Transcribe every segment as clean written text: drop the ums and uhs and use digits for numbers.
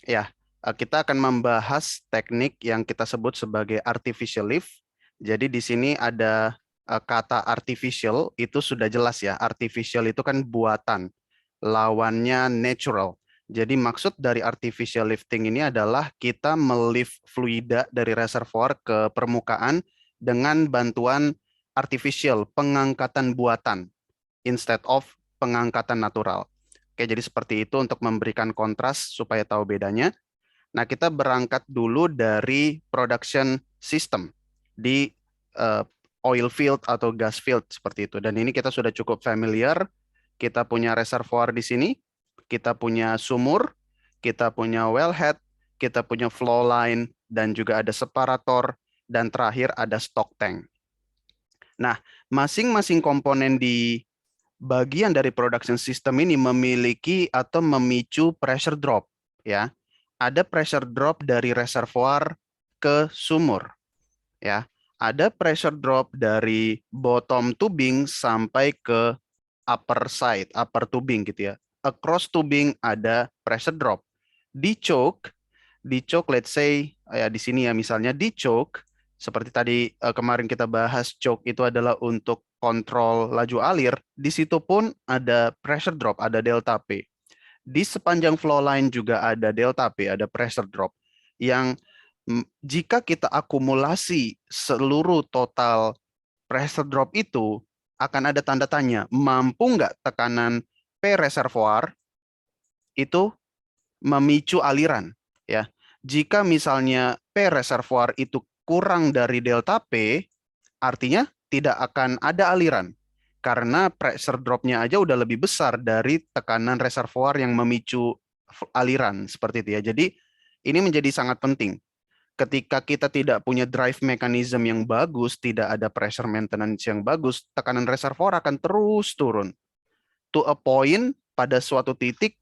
Ya, kita akan membahas teknik yang kita sebut sebagai artificial lift. Jadi di sini ada kata artificial, itu sudah jelas ya. Artificial itu kan buatan, lawannya natural. Jadi maksud dari artificial lifting ini adalah kita melift fluida dari reservoir ke permukaan dengan bantuan artificial, pengangkatan buatan, instead of pengangkatan natural. Oke, jadi seperti itu untuk memberikan kontras supaya tahu bedanya. Nah, kita berangkat dulu dari production system di uh, oil field atau gas field seperti itu. Dan ini kita sudah cukup familiar. Kita punya reservoir di sini, kita punya sumur, kita punya wellhead, kita punya flow line, dan juga ada separator, dan terakhir ada stock tank. Nah, masing-masing komponen di bagian dari production system ini memiliki atau memicu pressure drop, ya. Ada pressure drop dari reservoir ke sumur, ya. Ada pressure drop dari bottom tubing sampai ke upper side, upper tubing gitu ya. Across tubing ada pressure drop. Di choke, let's say ya di sini ya misalnya di choke seperti tadi kemarin kita bahas, choke itu adalah untuk kontrol laju alir. Di situ pun ada pressure drop, ada delta P. Di sepanjang flow line juga ada delta P, ada pressure drop yang jika kita akumulasi seluruh total pressure drop itu akan ada tanda tanya, mampu nggak tekanan P reservoir itu memicu aliran, ya. Jika misalnya P reservoir itu kurang dari delta P, artinya tidak akan ada aliran karena pressure dropnya aja udah lebih besar dari tekanan reservoir yang memicu aliran seperti itu ya. Jadi ini menjadi sangat penting. Ketika kita tidak punya drive mechanism yang bagus, tidak ada pressure maintenance yang bagus, tekanan reservoir akan terus turun. To a point, pada suatu titik,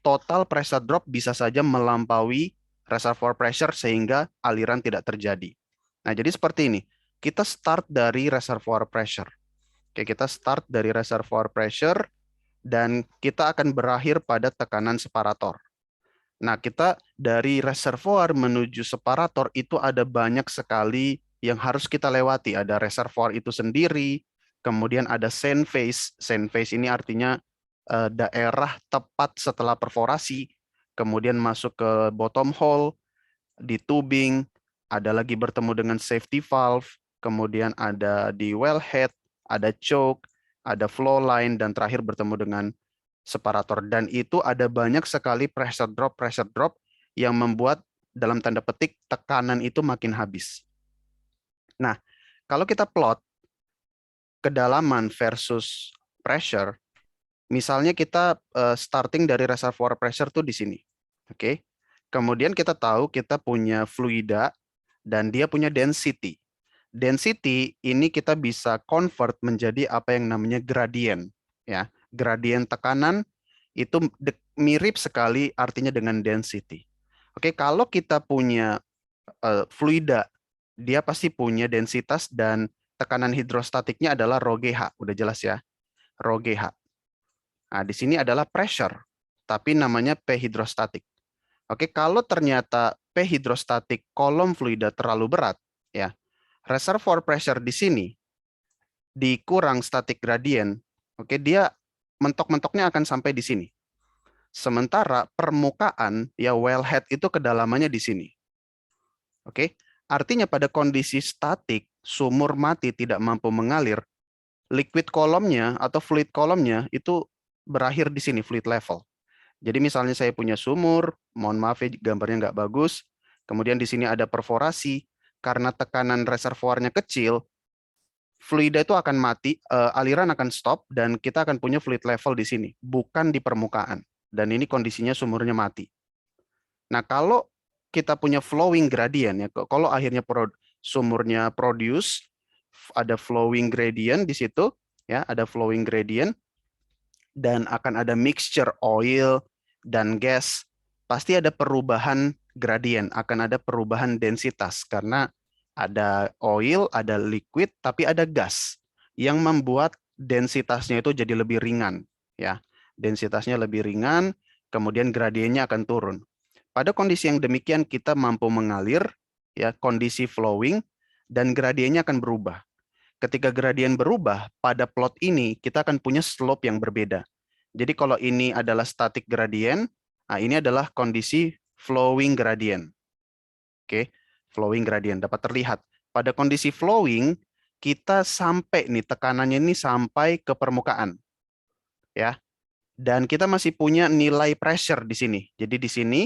total pressure drop bisa saja melampaui reservoir pressure sehingga aliran tidak terjadi. Nah, jadi seperti ini. Kita start dari reservoir pressure. Oke, kita start dari reservoir pressure dan kita akan berakhir pada tekanan separator. Nah, kita dari reservoir menuju separator itu ada banyak sekali yang harus kita lewati. Ada reservoir itu sendiri, kemudian ada sand phase. Sand phase ini artinya daerah tepat setelah perforasi, kemudian masuk ke bottom hole, di tubing, ada lagi bertemu dengan safety valve, kemudian ada di wellhead, ada choke, ada flow line, dan terakhir bertemu dengan separator. Dan itu ada banyak sekali pressure drop yang membuat dalam tanda petik tekanan itu makin habis. Nah, kalau kita plot kedalaman versus pressure, misalnya kita starting dari reservoir pressure tuh di sini. Oke. Kemudian kita tahu kita punya fluida dan dia punya density. Density ini kita bisa convert menjadi apa yang namanya gradient, ya. Gradient tekanan itu mirip sekali artinya dengan density. Oke, kalau kita punya fluida, dia pasti punya densitas dan tekanan hidrostatiknya adalah rho GH, udah jelas ya, rho GH. Nah, di sini adalah pressure, tapi namanya P hidrostatik. Oke, kalau ternyata P hidrostatik kolom fluida terlalu berat, ya, reservoir pressure di sini dikurang static gradient, oke, dia mentok-mentoknya akan sampai di sini. Sementara permukaan, ya wellhead itu kedalamannya di sini. Oke, artinya pada kondisi statik, sumur mati tidak mampu mengalir, liquid kolomnya atau fluid kolomnya itu berakhir di sini, fluid level. Jadi misalnya saya punya sumur, mohon maaf ya gambarnya nggak bagus, kemudian di sini ada perforasi, karena tekanan reservoirnya kecil, fluida itu akan mati, aliran akan stop, dan kita akan punya fluid level di sini, bukan di permukaan. Dan ini kondisinya sumurnya mati. Nah, kalau kita punya flowing gradient, ya, kalau akhirnya sumurnya produce, ada flowing gradient di situ, ya, ada flowing gradient, dan akan ada mixture oil dan gas, pasti ada perubahan gradien, akan ada perubahan densitas karena ada oil, ada liquid, tapi ada gas yang membuat densitasnya itu jadi lebih ringan, ya. Densitasnya lebih ringan, kemudian gradiennya akan turun. Pada kondisi yang demikian kita mampu mengalir, ya, kondisi flowing, dan gradiennya akan berubah. Ketika gradien berubah, pada plot ini kita akan punya slope yang berbeda. Jadi kalau ini adalah static gradient, nah ini adalah kondisi flowing gradient. Oke, flowing gradient dapat terlihat. Pada kondisi flowing, kita sampai nih tekanannya ini sampai ke permukaan, ya. Dan kita masih punya nilai pressure di sini. Jadi di sini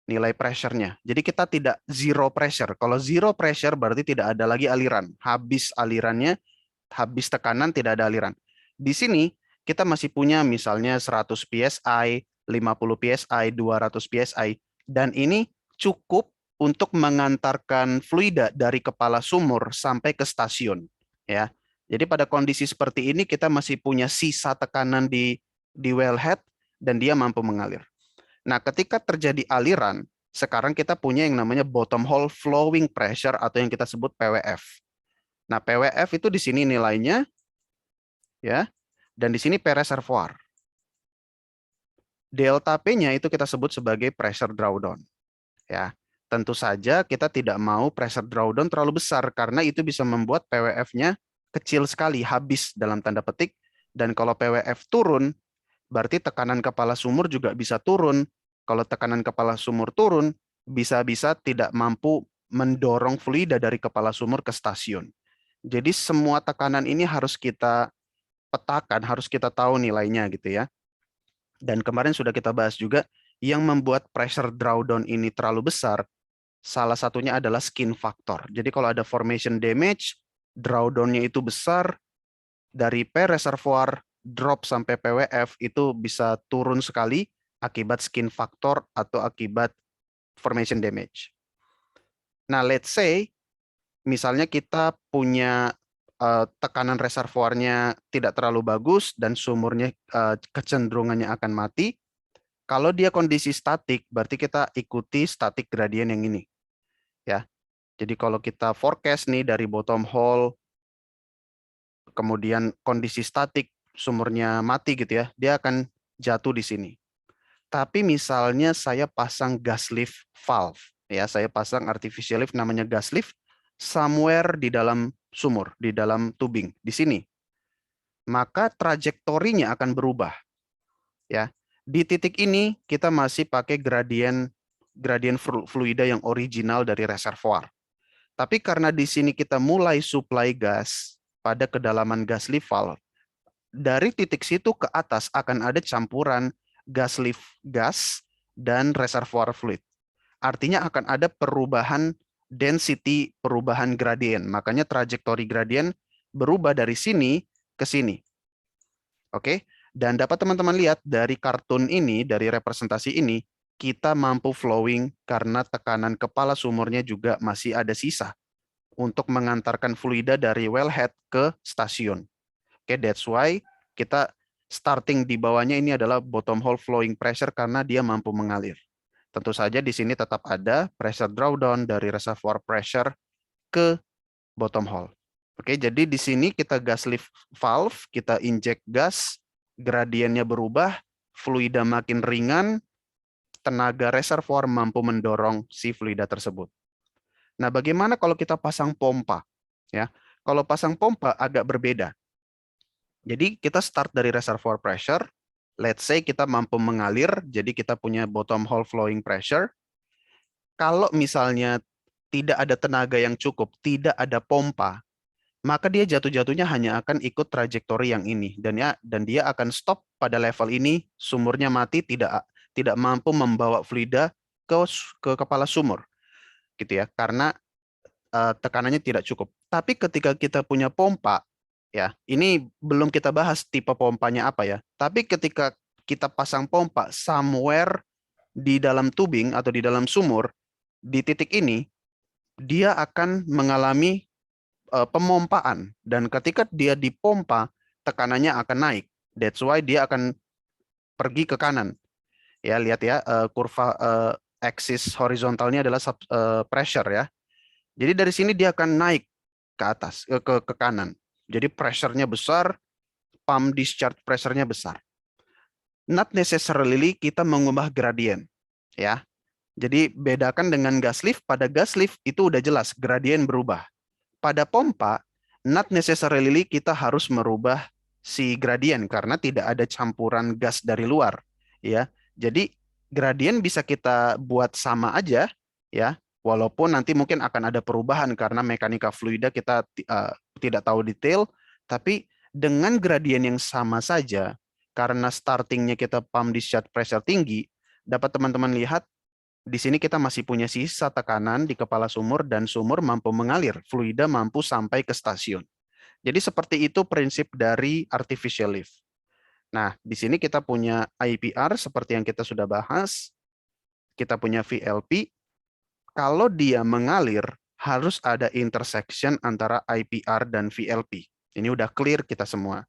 nilai pressure-nya. Jadi kita tidak zero pressure. Kalau zero pressure berarti tidak ada lagi aliran. Habis alirannya, habis tekanan, tidak ada aliran. Di sini kita masih punya misalnya 100 psi, 50 psi, 200 psi, dan ini cukup untuk mengantarkan fluida dari kepala sumur sampai ke stasiun, ya. Jadi pada kondisi seperti ini kita masih punya sisa tekanan di wellhead dan dia mampu mengalir. Nah, ketika terjadi aliran, sekarang kita punya yang namanya bottom hole flowing pressure atau yang kita sebut PWF. Nah, PWF itu di sini nilainya, ya, dan di sini per reservoir. Delta P-nya itu kita sebut sebagai pressure drawdown. Ya, tentu saja kita tidak mau pressure drawdown terlalu besar karena itu bisa membuat PWF-nya kecil sekali, habis dalam tanda petik. Dan kalau PWF turun, berarti tekanan kepala sumur juga bisa turun. Kalau tekanan kepala sumur turun, bisa-bisa tidak mampu mendorong fluida dari kepala sumur ke stasiun. Jadi semua tekanan ini harus kita petakan, harus kita tahu nilainya gitu ya. Dan kemarin sudah kita bahas juga, yang membuat pressure drawdown ini terlalu besar, salah satunya adalah skin factor. Jadi kalau ada formation damage, drawdown-nya itu besar, dari P reservoir drop sampai PWF itu bisa turun sekali akibat skin factor atau akibat formation damage. Nah, let's say misalnya kita punya tekanan reservoirnya tidak terlalu bagus dan sumurnya kecenderungannya akan mati. Kalau dia kondisi statik, berarti kita ikuti static gradient yang ini, ya. Jadi kalau kita forecast nih dari bottom hole, kemudian kondisi statik, sumurnya mati gitu ya, dia akan jatuh di sini. Tapi misalnya saya pasang gas lift valve, ya, saya pasang artificial lift namanya gas lift somewhere di dalam sumur, di dalam tubing, di sini. Maka trajektorinya akan berubah, ya. Di titik ini kita masih pakai gradien fluida yang original dari reservoir. Tapi karena di sini kita mulai supply gas pada kedalaman gas lift valve, dari titik situ ke atas akan ada campuran gas lift gas dan reservoir fluid. Artinya akan ada perubahan density, perubahan gradien. Makanya trajektori gradien berubah dari sini ke sini. Oke? Dan dapat teman-teman lihat dari kartun ini, dari representasi ini, kita mampu flowing karena tekanan kepala sumurnya juga masih ada sisa untuk mengantarkan fluida dari wellhead ke stasiun. Oke, that's why kita starting di bawahnya ini adalah bottom hole flowing pressure karena dia mampu mengalir. Tentu saja di sini tetap ada pressure drawdown dari reservoir pressure ke bottom hole. Oke, jadi di sini kita gas lift valve, kita inject gas, gradiennya berubah, fluida makin ringan, tenaga reservoir mampu mendorong si fluida tersebut. Nah, bagaimana kalau kita pasang pompa? Ya, kalau pasang pompa agak berbeda. Jadi kita start dari reservoir pressure. Let's say kita mampu mengalir, jadi kita punya bottom hole flowing pressure. Kalau misalnya tidak ada tenaga yang cukup, tidak ada pompa, maka dia jatuh-jatuhnya hanya akan ikut trajektori yang ini, dan dia akan stop pada level ini, sumurnya mati, tidak mampu membawa fluida ke kepala sumur, gitu ya, karena tekanannya tidak cukup. Tapi ketika kita punya pompa, ya, ini belum kita bahas tipe pompanya apa ya. Tapi ketika kita pasang pompa somewhere di dalam tubing atau di dalam sumur, di titik ini dia akan mengalami pemompaan, dan ketika dia dipompa tekanannya akan naik. That's why dia akan pergi ke kanan. Ya, lihat ya, kurva axis horizontalnya adalah pressure ya. Jadi dari sini dia akan naik ke atas, ke kanan. Jadi pressure-nya besar, pump discharge pressure-nya besar. Not necessarily kita mengubah gradien, ya. Jadi bedakan dengan gas lift, pada gas lift itu udah jelas gradien berubah. Pada pompa, not necessarily kita harus merubah si gradien karena tidak ada campuran gas dari luar, ya. Jadi gradien bisa kita buat sama aja, ya. Walaupun nanti mungkin akan ada perubahan karena mekanika fluida kita tidak tahu detail, tapi dengan gradien yang sama saja, karena startingnya kita pump discharge pressure tinggi, dapat teman-teman lihat di sini kita masih punya sisa tekanan di kepala sumur dan sumur mampu mengalir, fluida mampu sampai ke stasiun. Jadi seperti itu prinsip dari artificial lift. Nah, di sini kita punya IPR seperti yang kita sudah bahas, kita punya VLP. Kalau dia mengalir, harus ada intersection antara IPR dan VLP. Ini udah clear kita semua.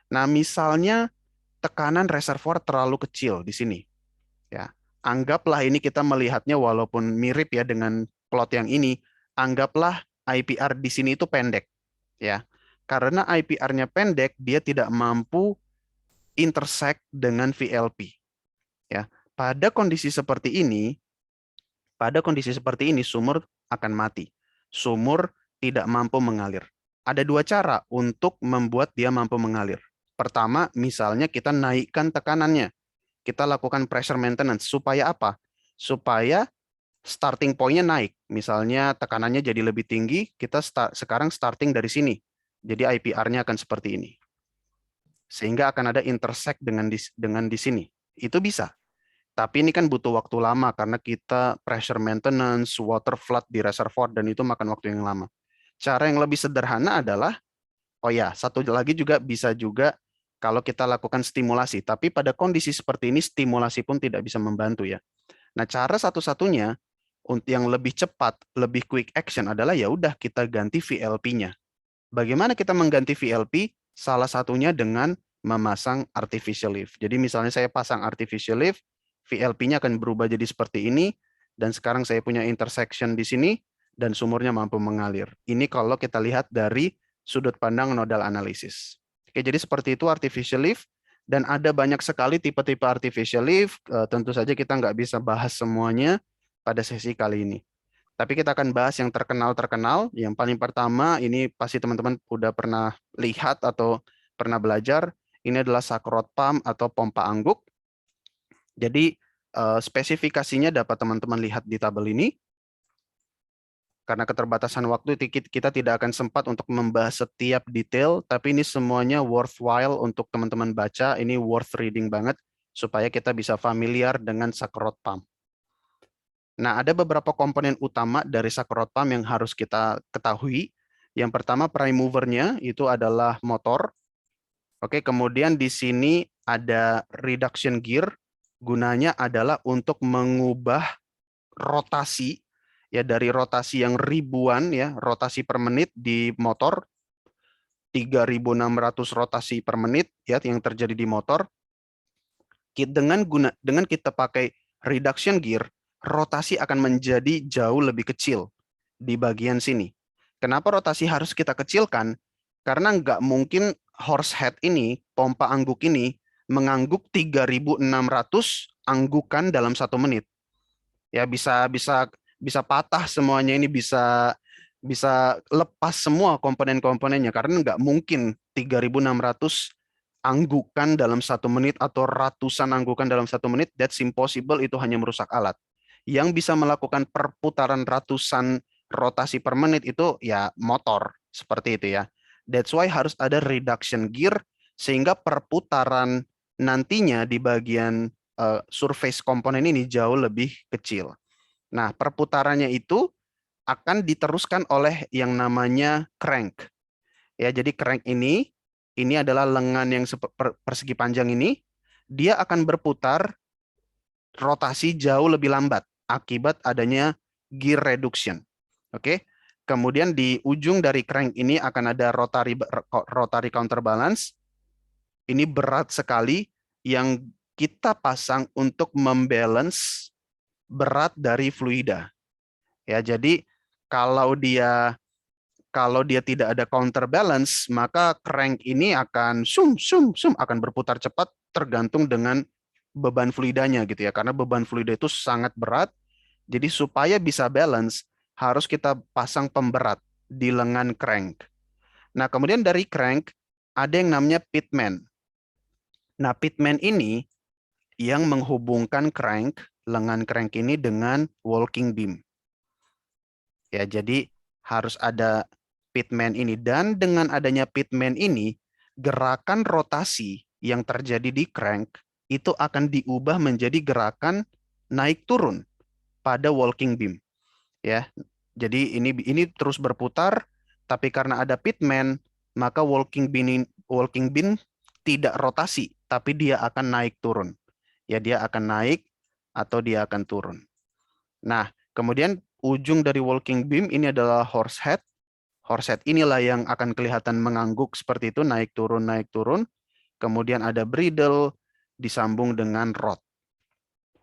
Nah, misalnya tekanan reservoir terlalu kecil di sini. Ya, anggaplah ini kita melihatnya walaupun mirip ya dengan plot yang ini, anggaplah IPR di sini itu pendek, ya. Karena IPR-nya pendek, dia tidak mampu intersect dengan VLP, ya. Pada kondisi seperti ini sumur akan mati. Sumur tidak mampu mengalir. Ada dua cara untuk membuat dia mampu mengalir. Pertama, misalnya kita naikkan tekanannya, kita lakukan pressure maintenance. Supaya apa? Supaya starting point-nya naik. Misalnya tekanannya jadi lebih tinggi, kita sekarang starting dari sini. Jadi IPR-nya akan seperti ini. Sehingga akan ada intersect dengan di sini. Itu bisa. Tapi ini kan butuh waktu lama karena kita pressure maintenance, water flood di reservoir, dan itu makan waktu yang lama. Cara yang lebih sederhana adalah, oh ya, satu lagi juga bisa juga kalau kita lakukan stimulasi. Tapi pada kondisi seperti ini, stimulasi pun tidak bisa membantu ya. Nah, cara satu-satunya untuk yang lebih cepat, lebih quick action adalah ya udah kita ganti VLP-nya. Bagaimana kita mengganti VLP? Salah satunya dengan memasang artificial lift. Jadi misalnya saya pasang artificial lift, VLP-nya akan berubah jadi seperti ini, dan sekarang saya punya intersection di sini, dan sumurnya mampu mengalir. Ini kalau kita lihat dari sudut pandang nodal analisis. Oke, jadi seperti itu artificial lift, dan ada banyak sekali tipe-tipe artificial lift, tentu saja kita nggak bisa bahas semuanya pada sesi kali ini. Tapi kita akan bahas yang terkenal-terkenal. Yang paling pertama, ini pasti teman-teman udah pernah lihat atau pernah belajar. Ini adalah Sakrot pump atau pompa angguk. Jadi spesifikasinya dapat teman-teman lihat di tabel ini. Karena keterbatasan waktu, kita tidak akan sempat untuk membahas setiap detail, tapi ini semuanya worthwhile untuk teman-teman baca. Ini worth reading banget, supaya kita bisa familiar dengan Sakrot pump. Nah, ada beberapa komponen utama dari Sakrot pump yang harus kita ketahui. Yang pertama, prime mover-nya itu adalah motor. Oke, kemudian di sini ada reduction gear. Gunanya adalah untuk mengubah rotasi, ya, dari rotasi yang ribuan, ya, rotasi per menit di motor, 3.600 rotasi per menit, ya, yang terjadi di motor. Dengan kita pakai reduction gear, rotasi akan menjadi jauh lebih kecil di bagian sini. Kenapa rotasi harus kita kecilkan? Karena nggak mungkin horse head ini, pompa angguk ini, mengangguk 3.600 anggukan dalam 1 menit. Ya, bisa patah semuanya, ini bisa lepas semua komponen-komponennya karena nggak mungkin 3.600 anggukan dalam 1 menit atau ratusan anggukan dalam 1 menit. That's impossible, itu hanya merusak alat. Yang bisa melakukan perputaran ratusan rotasi per menit itu ya motor, seperti itu ya. That's why harus ada reduction gear sehingga perputaran nantinya di bagian surface komponen ini jauh lebih kecil. Nah, perputarannya itu akan diteruskan oleh yang namanya crank. Ya, jadi crank ini adalah lengan yang persegi panjang ini, dia akan berputar rotasi jauh lebih lambat akibat adanya gear reduction. Oke. Kemudian di ujung dari crank ini akan ada rotary counterbalance. Ini berat sekali yang kita pasang untuk membalance berat dari fluida. Ya, jadi kalau dia tidak ada counterbalance, maka crank ini akan akan berputar cepat tergantung dengan beban fluidanya gitu ya. Karena beban fluida itu sangat berat Jadi supaya bisa balance, harus kita pasang pemberat di lengan crank. Nah, kemudian dari crank, ada yang namanya pitman. Nah, pitman ini yang menghubungkan crank, lengan crank ini dengan walking beam. Ya, jadi harus ada pitman ini. Dan dengan adanya pitman ini, gerakan rotasi yang terjadi di crank itu akan diubah menjadi gerakan naik turun pada walking beam. Ya, jadi ini terus berputar, tapi karena ada pitman, maka walking beam tidak rotasi, tapi dia akan naik turun. Ya, dia akan naik atau dia akan turun. Nah, kemudian ujung dari walking beam ini adalah horse head. Horse head inilah yang akan kelihatan mengangguk seperti itu, naik turun, naik turun. Kemudian ada bridle disambung dengan rod.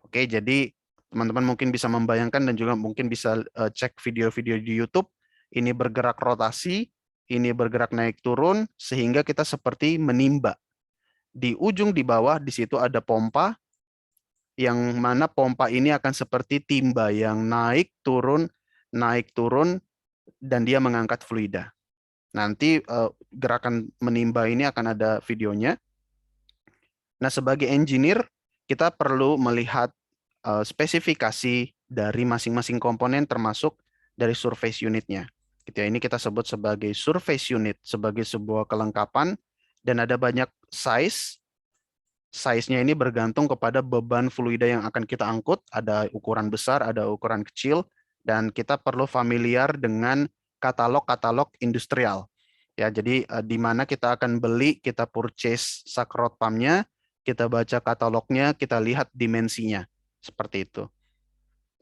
Oke, jadi teman-teman mungkin bisa membayangkan dan juga mungkin bisa cek video-video di YouTube. Ini bergerak rotasi, ini bergerak naik turun, sehingga kita seperti menimba. Di ujung di bawah, di situ ada pompa, yang mana pompa ini akan seperti timba yang naik turun, dan dia mengangkat fluida. Nanti gerakan menimba ini akan ada videonya. Nah, sebagai engineer, kita perlu melihat spesifikasi dari masing-masing komponen termasuk dari surface unitnya. Gitu ya. Ini kita sebut sebagai surface unit, sebagai sebuah kelengkapan, dan ada banyak size. Size-nya ini bergantung kepada beban fluida yang akan kita angkut, ada ukuran besar, ada ukuran kecil, dan kita perlu familiar dengan katalog-katalog industrial. Ya, jadi di mana kita akan beli, kita purchase sakrot pump-nya, kita baca katalognya, kita lihat dimensinya. Seperti itu.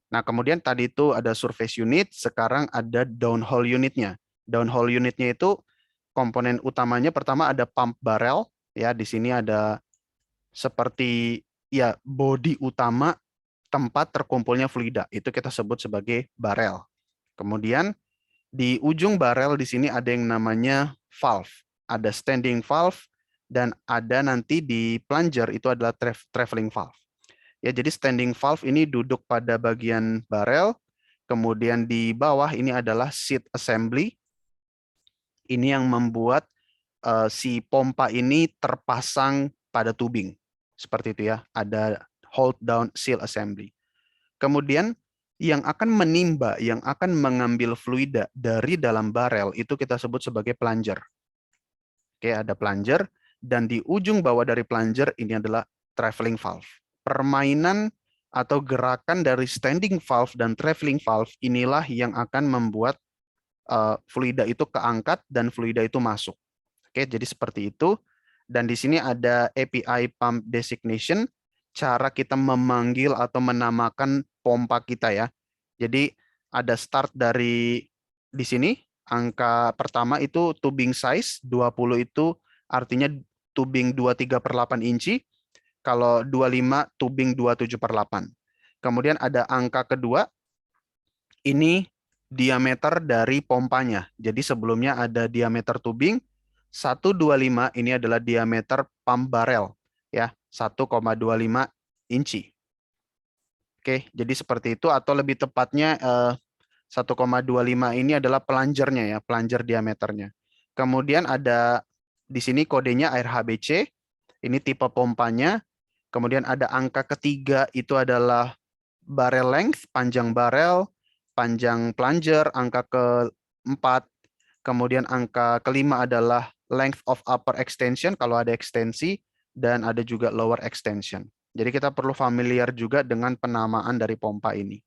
Nah, kemudian tadi itu ada surface unit, sekarang ada downhole unitnya. Downhole unitnya itu komponen utamanya pertama ada pump barrel, ya di sini ada seperti ya bodi utama tempat terkumpulnya fluida. Itu kita sebut sebagai barrel. Kemudian di ujung barrel di sini ada yang namanya valve. Ada standing valve dan ada nanti di plunger itu adalah traveling valve. Ya, jadi standing valve ini duduk pada bagian barrel, kemudian di bawah ini adalah seat assembly. Ini yang membuat si pompa ini terpasang pada tubing. Seperti itu ya, ada hold down seal assembly. Kemudian yang akan menimba, yang akan mengambil fluida dari dalam barel itu kita sebut sebagai plunger. Oke, ada plunger, dan di ujung bawah dari plunger ini adalah traveling valve. Permainan atau gerakan dari standing valve dan traveling valve inilah yang akan membuat fluida itu keangkat dan fluida itu masuk. Oke, jadi seperti itu. Dan di sini ada API pump designation, cara kita memanggil atau menamakan pompa kita ya. Jadi ada start dari di sini, angka pertama itu tubing size, 20 itu artinya tubing 23/8 inci, kalau 25 tubing 27/8. Kemudian ada angka kedua, ini diameter dari pompanya. Jadi sebelumnya ada diameter tubing, 125 ini adalah diameter pump barrel, ya 1,25 inci. Oke, jadi seperti itu, atau lebih tepatnya 1,25 ini adalah plungernya ya, plunger diameternya. Kemudian ada di sini kodenya AirHBC, ini tipe pompanya. Kemudian ada angka ketiga itu adalah barrel length, panjang barrel, panjang plunger, angka keempat. Kemudian angka kelima adalah length of upper extension kalau ada ekstensi, dan ada juga lower extension. Jadi kita perlu familiar juga dengan penamaan dari pompa ini.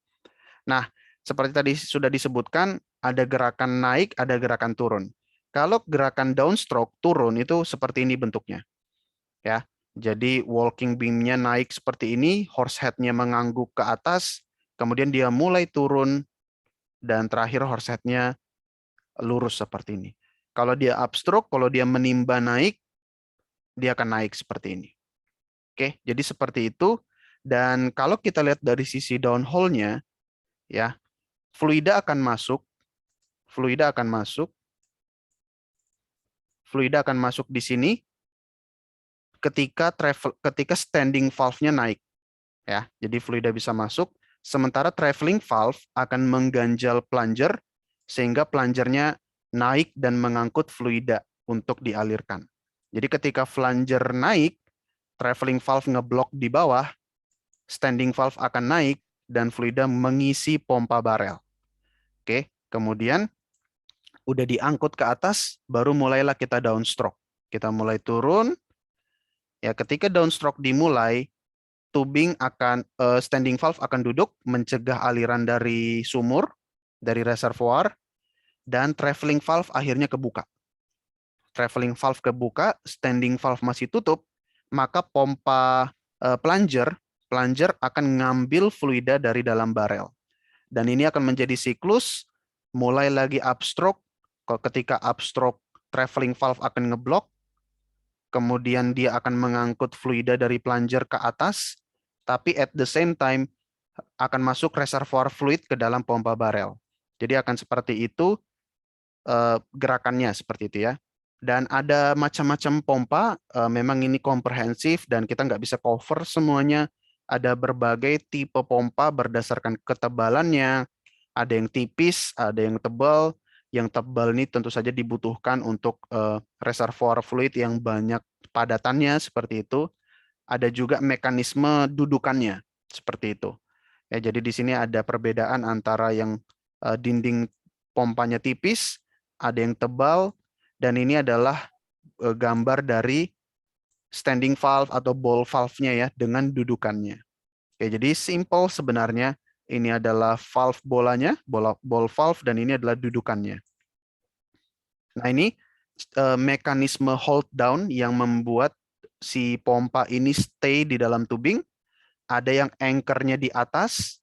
Nah, seperti tadi sudah disebutkan, ada gerakan naik, ada gerakan turun. Kalau gerakan downstroke turun itu seperti ini bentuknya. Ya, jadi walking beam-nya naik seperti ini, horse head-nya mengangguk ke atas, kemudian dia mulai turun, dan terakhir horse head-nya lurus seperti ini. Kalau dia upstroke, kalau dia menimba naik, dia akan naik seperti ini. Oke, jadi seperti itu. Dan kalau kita lihat dari sisi downhole-nya, ya, fluida akan masuk, fluida akan masuk, fluida akan masuk di sini ketika standing valve-nya naik, ya. Jadi fluida bisa masuk sementara traveling valve akan mengganjal plunger sehingga plungernya naik dan mengangkut fluida untuk dialirkan. Jadi ketika plunger naik, traveling valve ngeblok di bawah, standing valve akan naik dan fluida mengisi pompa barel. Oke, kemudian udah diangkut ke atas, baru mulailah kita downstroke. Kita mulai turun. Ya, ketika downstroke dimulai, tubing akan standing valve akan duduk mencegah aliran dari sumur, dari reservoir, dan traveling valve akhirnya kebuka. Traveling valve kebuka, standing valve masih tutup, maka pompa plunger akan ngambil fluida dari dalam barel. Dan ini akan menjadi siklus, mulai lagi upstroke, ketika upstroke traveling valve akan ngeblok, kemudian dia akan mengangkut fluida dari plunger ke atas, tapi at the same time akan masuk reservoir fluid ke dalam pompa barel. Jadi akan seperti itu gerakannya, seperti itu ya. Dan ada macam-macam pompa, memang ini komprehensif dan kita nggak bisa cover semuanya. Ada berbagai tipe pompa berdasarkan ketebalannya, ada yang tipis, ada yang tebal. Yang tebal ini tentu saja dibutuhkan untuk reservoir fluid yang banyak padatannya, seperti itu. Ada juga mekanisme dudukannya, seperti itu. Ya, jadi di sini ada perbedaan antara yang dinding pompanya tipis, ada yang tebal, dan ini adalah gambar dari standing valve atau ball valve-nya ya, dengan dudukannya. Oke, jadi simple sebenarnya. Ini adalah valve bolanya, ball valve, dan ini adalah dudukannya. Nah, ini mekanisme hold down yang membuat si pompa ini stay di dalam tubing. Ada yang anchor-nya di atas,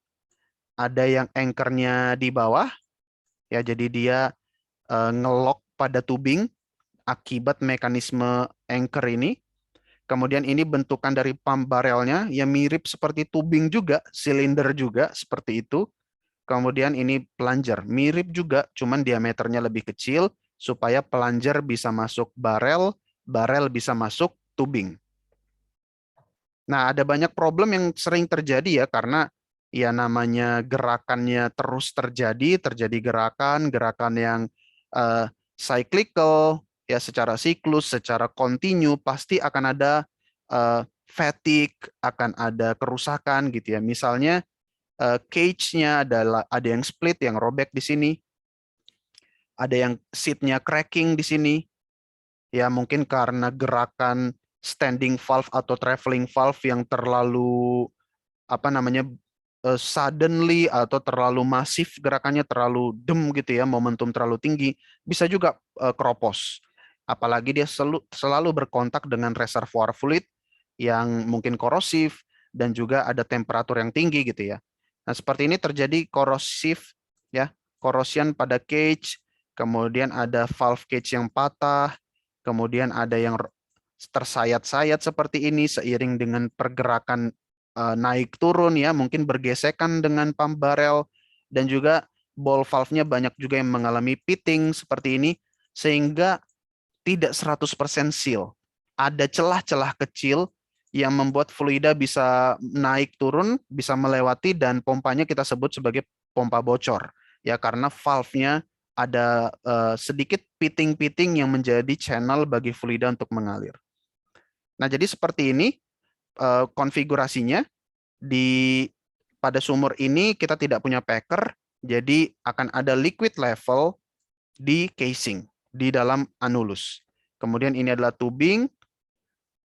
ada yang anchor-nya di bawah. Ya, jadi dia ngelok pada tubing akibat mekanisme anchor ini. Kemudian ini bentukan dari pump barelnya yang mirip seperti tubing juga, silinder juga seperti itu. Kemudian ini plunger, mirip juga, cuman diameternya lebih kecil supaya plunger bisa masuk barel, barel bisa masuk tubing. Nah, ada banyak problem yang sering terjadi ya, karena ya namanya gerakannya terus terjadi gerakan yang cyclical, ya secara siklus, secara kontinu, pasti akan ada fatigue, akan ada kerusakan gitu ya. Misalnya cage-nya ada yang split, yang robek di sini, ada yang seat-nya cracking di sini, ya mungkin karena gerakan standing valve atau traveling valve yang terlalu suddenly atau terlalu masif, gerakannya terlalu gitu ya, momentum terlalu tinggi, bisa juga keropos. Apalagi dia selalu berkontak dengan reservoir fluid yang mungkin korosif dan juga ada temperatur yang tinggi gitu ya. Nah, seperti ini terjadi korosif ya, corrosion pada cage, kemudian ada valve cage yang patah, kemudian ada yang tersayat-sayat seperti ini seiring dengan pergerakan naik turun ya, mungkin bergesekan dengan pump barrel, dan juga ball valve-nya banyak juga yang mengalami pitting seperti ini, sehingga tidak 100% seal. Ada celah-celah kecil yang membuat fluida bisa naik turun, bisa melewati, dan pompanya kita sebut sebagai pompa bocor. Ya, karena valve-nya ada sedikit pitting-pitting yang menjadi channel bagi fluida untuk mengalir. Nah, jadi seperti ini konfigurasinya. Pada sumur ini kita tidak punya packer, jadi akan ada liquid level di casing, di dalam anulus. Kemudian ini adalah tubing,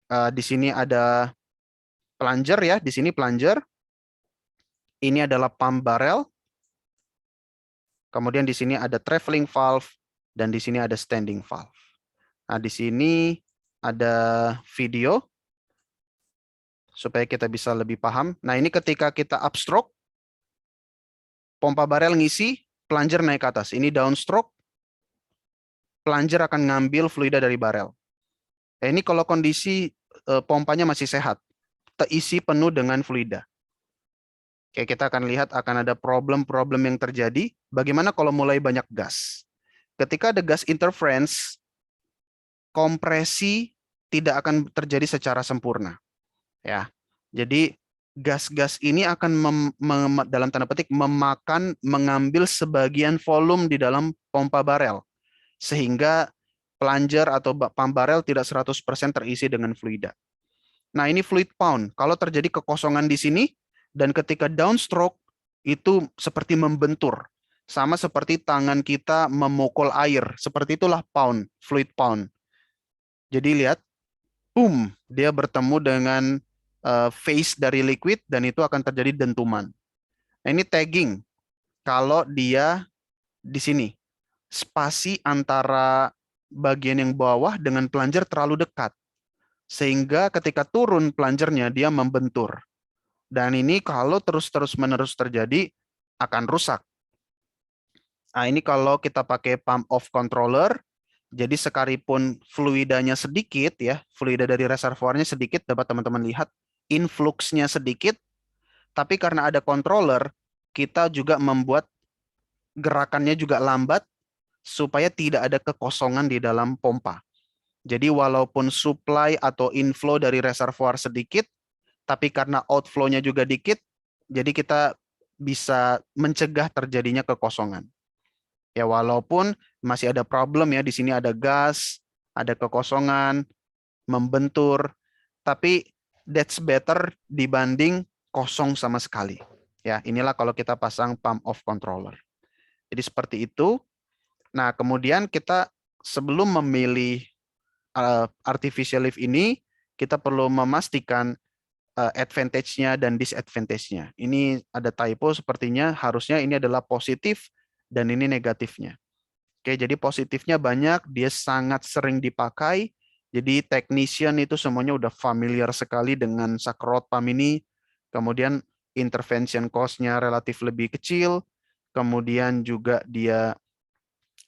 di sini ada plunger ya, di sini plunger. Ini adalah pump barrel. Kemudian di sini ada traveling valve dan di sini ada standing valve. Nah, di sini ada video supaya kita bisa lebih paham. Nah, ini ketika kita upstroke, pompa barel ngisi, plunger naik ke atas. Ini downstroke, plunger akan ngambil fluida dari barel. Ini kalau kondisi pompanya masih sehat, terisi penuh dengan fluida. Oke, kita akan lihat akan ada problem-problem yang terjadi. Bagaimana kalau mulai banyak gas? Ketika ada gas interference, kompresi tidak akan terjadi secara sempurna. Ya, jadi gas-gas ini akan dalam tanda petik mengambil sebagian volume di dalam pompa barel sehingga plunger atau pump barel tidak 100% terisi dengan fluida. Nah, ini fluid pound. Kalau terjadi kekosongan di sini dan ketika downstroke itu seperti membentur. Sama seperti tangan kita memukul air. Seperti itulah pound, fluid pound. Jadi lihat, boom, dia bertemu dengan phase dari liquid dan itu akan terjadi dentuman. Nah, ini tagging. Kalau dia di sini, spasi antara bagian yang bawah dengan plunger terlalu dekat. Sehingga ketika turun plungernya, dia membentur. Dan ini kalau terus-menerus terjadi, akan rusak. Nah, ini kalau kita pakai pump off controller, jadi sekalipun fluidanya sedikit, ya, fluida dari reservoirnya sedikit, dapat teman-teman lihat, influxnya sedikit, tapi karena ada controller, kita juga membuat gerakannya juga lambat, supaya tidak ada kekosongan di dalam pompa. Jadi walaupun supply atau inflow dari reservoir sedikit, tapi karena outflow-nya juga dikit, jadi kita bisa mencegah terjadinya kekosongan. Ya walaupun masih ada problem ya, di sini ada gas, ada kekosongan, membentur, tapi that's better dibanding kosong sama sekali. Ya, inilah kalau kita pasang pump off controller. Jadi seperti itu. Nah, kemudian kita sebelum memilih artificial lift ini, kita perlu memastikan advantage-nya dan disadvantage-nya. Ini ada typo sepertinya, harusnya ini adalah positif dan ini negatifnya. Oke, jadi positifnya banyak, dia sangat sering dipakai. Jadi technician itu semuanya udah familiar sekali dengan Sakrot Pump ini. Kemudian intervention cost-nya relatif lebih kecil. Kemudian juga dia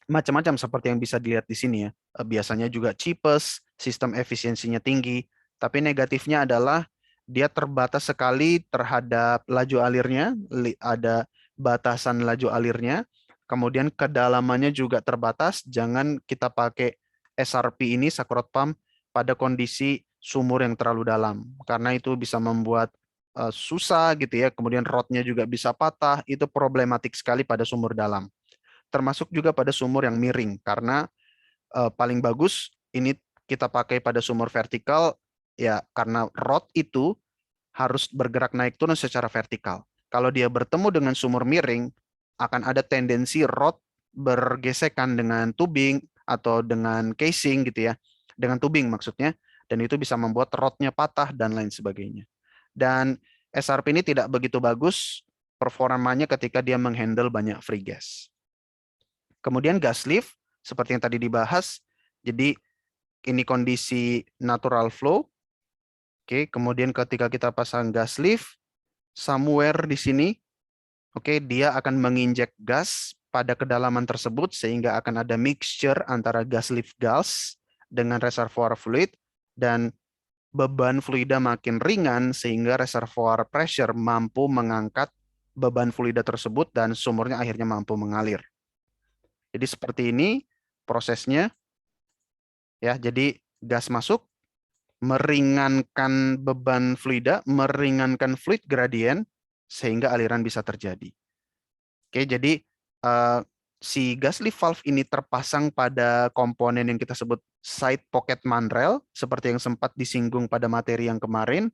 macam-macam seperti yang bisa dilihat di sini ya. Biasanya juga cheapest, sistem efisiensinya tinggi. Tapi negatifnya adalah dia terbatas sekali terhadap laju alirnya, ada batasan laju alirnya. Kemudian kedalamannya juga terbatas, jangan kita pakai SRP ini, Sakrot Pump, pada kondisi sumur yang terlalu dalam. Karena itu bisa membuat susah gitu ya, kemudian rodnya juga bisa patah, itu problematik sekali pada sumur dalam. Termasuk juga pada sumur yang miring, karena paling bagus ini kita pakai pada sumur vertikal, ya karena rod itu harus bergerak naik turun secara vertikal. Kalau dia bertemu dengan sumur miring, akan ada tendensi rod bergesekan dengan tubing atau dengan casing gitu ya, dengan tubing maksudnya, dan itu bisa membuat rodnya patah dan lain sebagainya. Dan SRP ini tidak begitu bagus performanya ketika dia menghandle banyak free gas. Kemudian gas lift, seperti yang tadi dibahas, jadi ini kondisi natural flow. Oke, kemudian ketika kita pasang gas lift, somewhere di sini, oke, dia akan menginjek gas pada kedalaman tersebut sehingga akan ada mixture antara gas lift gas dengan reservoir fluid dan beban fluida makin ringan sehingga reservoir pressure mampu mengangkat beban fluida tersebut dan sumurnya akhirnya mampu mengalir. Jadi seperti ini prosesnya ya. Jadi gas masuk meringankan beban fluida, meringankan fluid gradient sehingga aliran bisa terjadi. Oke, jadi si gas lift valve ini terpasang pada komponen yang kita sebut side pocket mandrel, seperti yang sempat disinggung pada materi yang kemarin.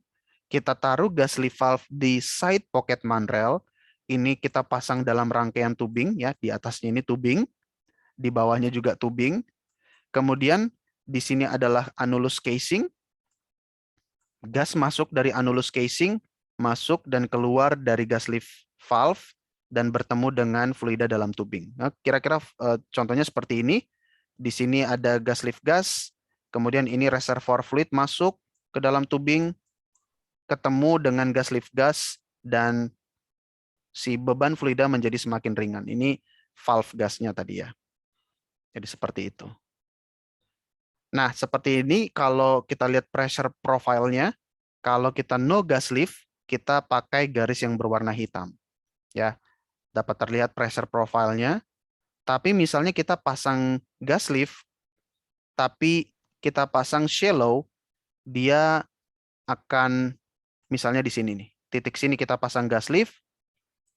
Kita taruh gas lift valve di side pocket mandrel. Ini kita pasang dalam rangkaian tubing ya, di atasnya ini tubing, di bawahnya juga tubing. Kemudian di sini adalah annulus casing. Gas masuk dari annulus casing, masuk dan keluar dari gas lift valve dan bertemu dengan fluida dalam tubing. Nah, kira-kira contohnya seperti ini. Di sini ada gas lift gas, kemudian ini reservoir fluid masuk ke dalam tubing, ketemu dengan gas lift gas, dan si beban fluida menjadi semakin ringan. Ini valve gasnya tadi ya. Jadi seperti itu. Nah, seperti ini kalau kita lihat pressure profile-nya, kalau kita no gas lift, kita pakai garis yang berwarna hitam. Ya, dapat terlihat pressure profile-nya. Tapi misalnya kita pasang gas lift, tapi kita pasang shallow, dia akan misalnya di sini nih. titik sini kita pasang gas lift,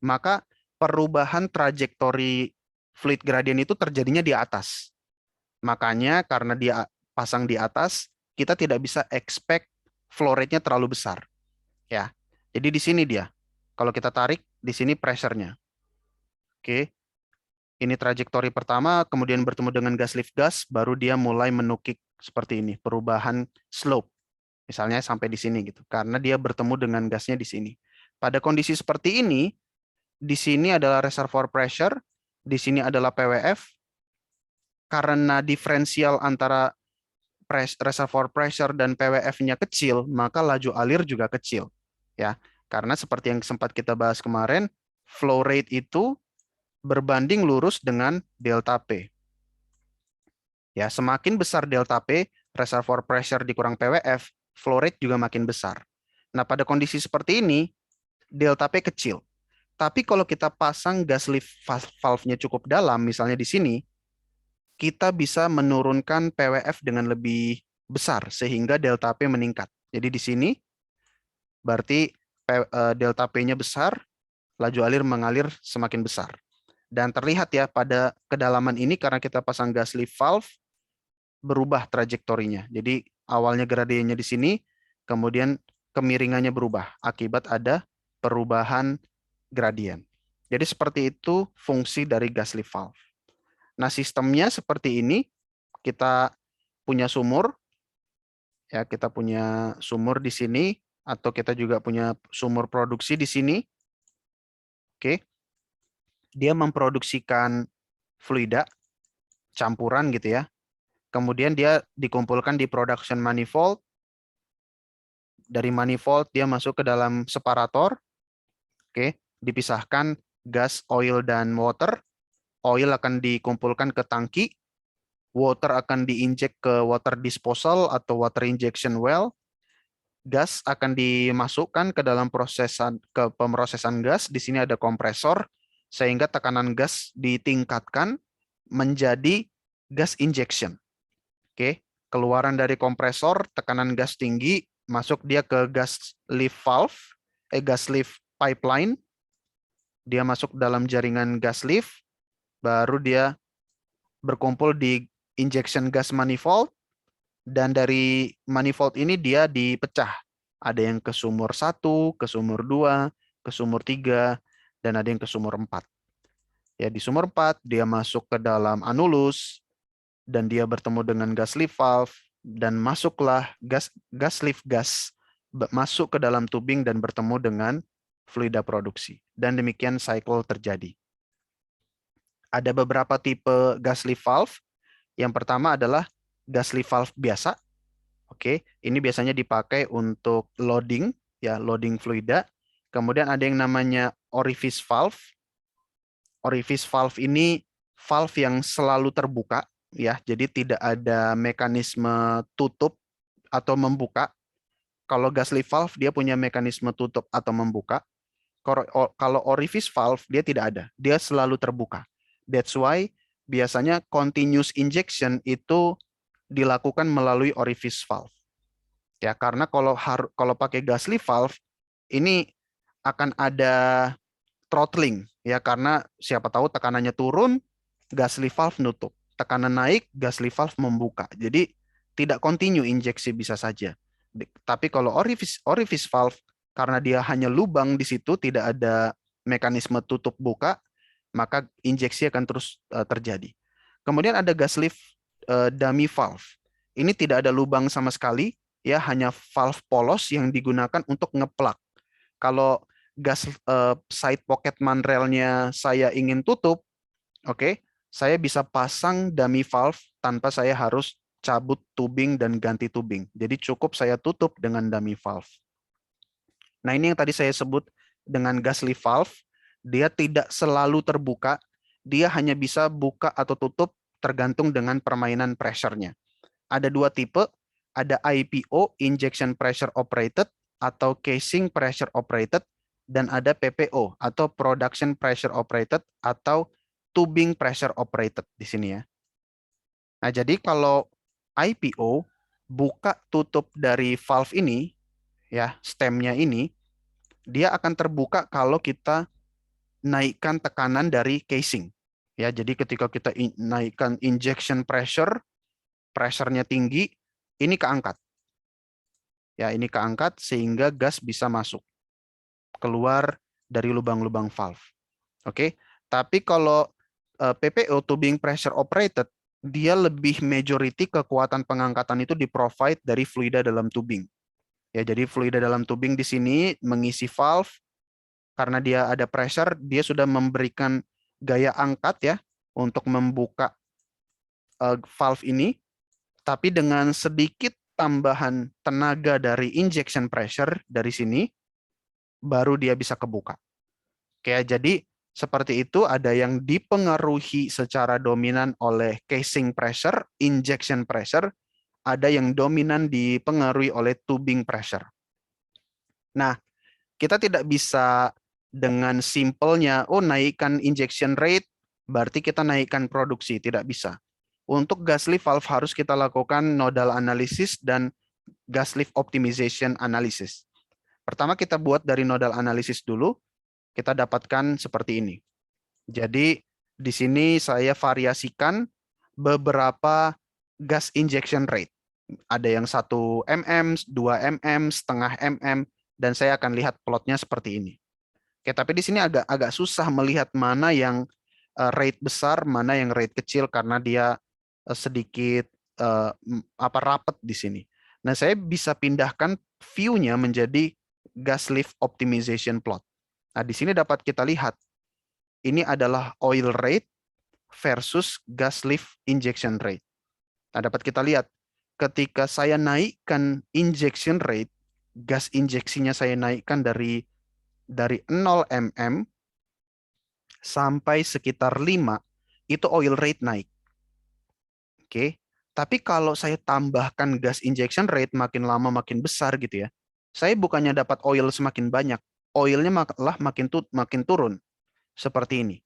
maka perubahan trajektori fluid gradient itu terjadinya di atas. Makanya karena dia pasang di atas, kita tidak bisa expect flow rate-nya terlalu besar. Ya, jadi di sini dia. Kalau kita tarik, di sini pressure-nya. Oke, ini trajektori pertama, kemudian bertemu dengan gas lift gas, baru dia mulai menukik seperti ini, perubahan slope. Misalnya sampai di sini gitu, karena dia bertemu dengan gasnya di sini. Pada kondisi seperti ini, di sini adalah reservoir pressure, di sini adalah PWF. Karena diferensial antara reservoir pressure dan PWF-nya kecil, maka laju alir juga kecil. Ya, karena seperti yang sempat kita bahas kemarin, flow rate itu berbanding lurus dengan delta P. Ya, semakin besar delta P, reservoir pressure dikurang PWF, flow rate juga makin besar. Nah, pada kondisi seperti ini, delta P kecil. Tapi kalau kita pasang gas lift valve-nya cukup dalam, misalnya di sini, kita bisa menurunkan PWF dengan lebih besar sehingga delta P meningkat. Jadi di sini berarti delta P-nya besar, laju alir mengalir semakin besar. Dan terlihat ya pada kedalaman ini karena kita pasang gas lift valve berubah trajektorinya. Jadi awalnya gradiennya di sini, kemudian kemiringannya berubah akibat ada perubahan gradien. Jadi seperti itu fungsi dari gas lift valve. Nah, sistemnya seperti ini. Kita punya sumur, ya kita punya sumur di sini, atau kita juga punya sumur produksi di sini. Oke, dia memproduksikan fluida campuran gitu ya. Kemudian dia dikumpulkan di production manifold. Dari manifold dia masuk ke dalam separator. Oke, dipisahkan gas, oil, dan water. Oil akan dikumpulkan ke tangki. Water akan diinjek ke water disposal atau water injection well. Gas akan dimasukkan ke dalam pemrosesan gas. Di sini ada kompresor sehingga tekanan gas ditingkatkan menjadi gas injection. Oke, keluaran dari kompresor tekanan gas tinggi masuk dia ke gas lift valve, gas lift pipeline. Dia masuk dalam jaringan gas lift, baru dia berkumpul di injection gas manifold. Dan dari manifold ini dia dipecah. Ada yang ke sumur 1, ke sumur 2, ke sumur 3, dan ada yang ke sumur 4. Ya, di sumur 4 dia masuk ke dalam anulus, dan dia bertemu dengan gas lift valve, dan masuklah gas lift gas masuk ke dalam tubing dan bertemu dengan fluida produksi. Dan demikian cycle terjadi. Ada beberapa tipe gas lift valve. Yang pertama adalah gas lift valve biasa. Oke, ini biasanya dipakai untuk loading, ya, loading fluida. Kemudian ada yang namanya orifice valve. Orifice valve ini valve yang selalu terbuka, ya. Jadi tidak ada mekanisme tutup atau membuka. Kalau gas lift valve dia punya mekanisme tutup atau membuka. Kalau orifice valve dia tidak ada, dia selalu terbuka. That's why biasanya continuous injection itu dilakukan melalui orifice valve. Ya, karena kalau pakai gas lift valve ini akan ada throttling, ya, karena siapa tahu tekanannya turun, gas lift valve nutup. Tekanan naik, gas lift valve membuka. Jadi tidak continue injeksi bisa saja. Tapi kalau orifice valve karena dia hanya lubang di situ, tidak ada mekanisme tutup buka, maka injeksi akan terus terjadi. Kemudian ada gas lift dummy valve. Ini tidak ada lubang sama sekali, ya, hanya valve polos yang digunakan untuk ngeplak. Kalau gas side pocket manrailnya saya ingin tutup, oke, saya bisa pasang dummy valve tanpa saya harus cabut tubing dan ganti tubing. Jadi cukup saya tutup dengan dummy valve. Nah, ini yang tadi saya sebut dengan gas lift valve. Dia tidak selalu terbuka, dia hanya bisa buka atau tutup tergantung dengan permainan pressure-nya. Ada dua tipe, ada IPO, Injection Pressure Operated, atau Casing Pressure Operated, dan ada PPO, atau Production Pressure Operated, atau Tubing Pressure Operated di sini ya. Nah, jadi kalau IPO, buka tutup dari valve ini, ya, stemnya ini, Dia akan terbuka kalau kita naikkan tekanan dari casing. Ya, jadi ketika kita naikkan injection pressure, pressure-nya tinggi, ini keangkat. Ya, ini keangkat sehingga gas bisa masuk keluar dari lubang-lubang valve. Oke. Tapi kalau PPO, tubing pressure operated, dia lebih majority kekuatan pengangkatan itu di-provide dari fluida dalam tubing. Ya, jadi fluida dalam tubing di sini mengisi valve karena dia ada pressure, dia sudah memberikan gaya angkat ya untuk membuka valve ini, tapi dengan sedikit tambahan tenaga dari injection pressure dari sini, baru dia bisa kebuka. Oke, jadi seperti itu, ada yang dipengaruhi secara dominan oleh casing pressure, injection pressure, ada yang dominan dipengaruhi oleh tubing pressure. Nah, kita tidak bisa dengan simpelnya, oh naikkan injection rate, berarti kita naikkan produksi. Tidak bisa. Untuk gas lift valve harus kita lakukan nodal analysis dan gas lift optimization analysis. Pertama kita buat dari nodal analysis dulu, kita dapatkan seperti ini. Jadi di sini saya variasikan beberapa gas injection rate. Ada yang 1 mm, 2 mm, setengah mm, dan saya akan lihat plotnya seperti ini. Oke, tapi di sini agak susah melihat mana yang rate besar, mana yang rate kecil karena dia sedikit rapat di sini. Nah, saya bisa pindahkan view-nya menjadi gas lift optimization plot. Nah, di sini dapat kita lihat ini adalah oil rate versus gas lift injection rate. Nah, dapat kita lihat ketika saya naikkan injection rate, gas injeksinya saya naikkan dari 0 mm sampai sekitar 5, itu oil rate naik. Oke. Tapi kalau saya tambahkan gas injection rate makin lama makin besar gitu ya. Saya bukannya dapat oil semakin banyak, oilnya malah makin turun seperti ini.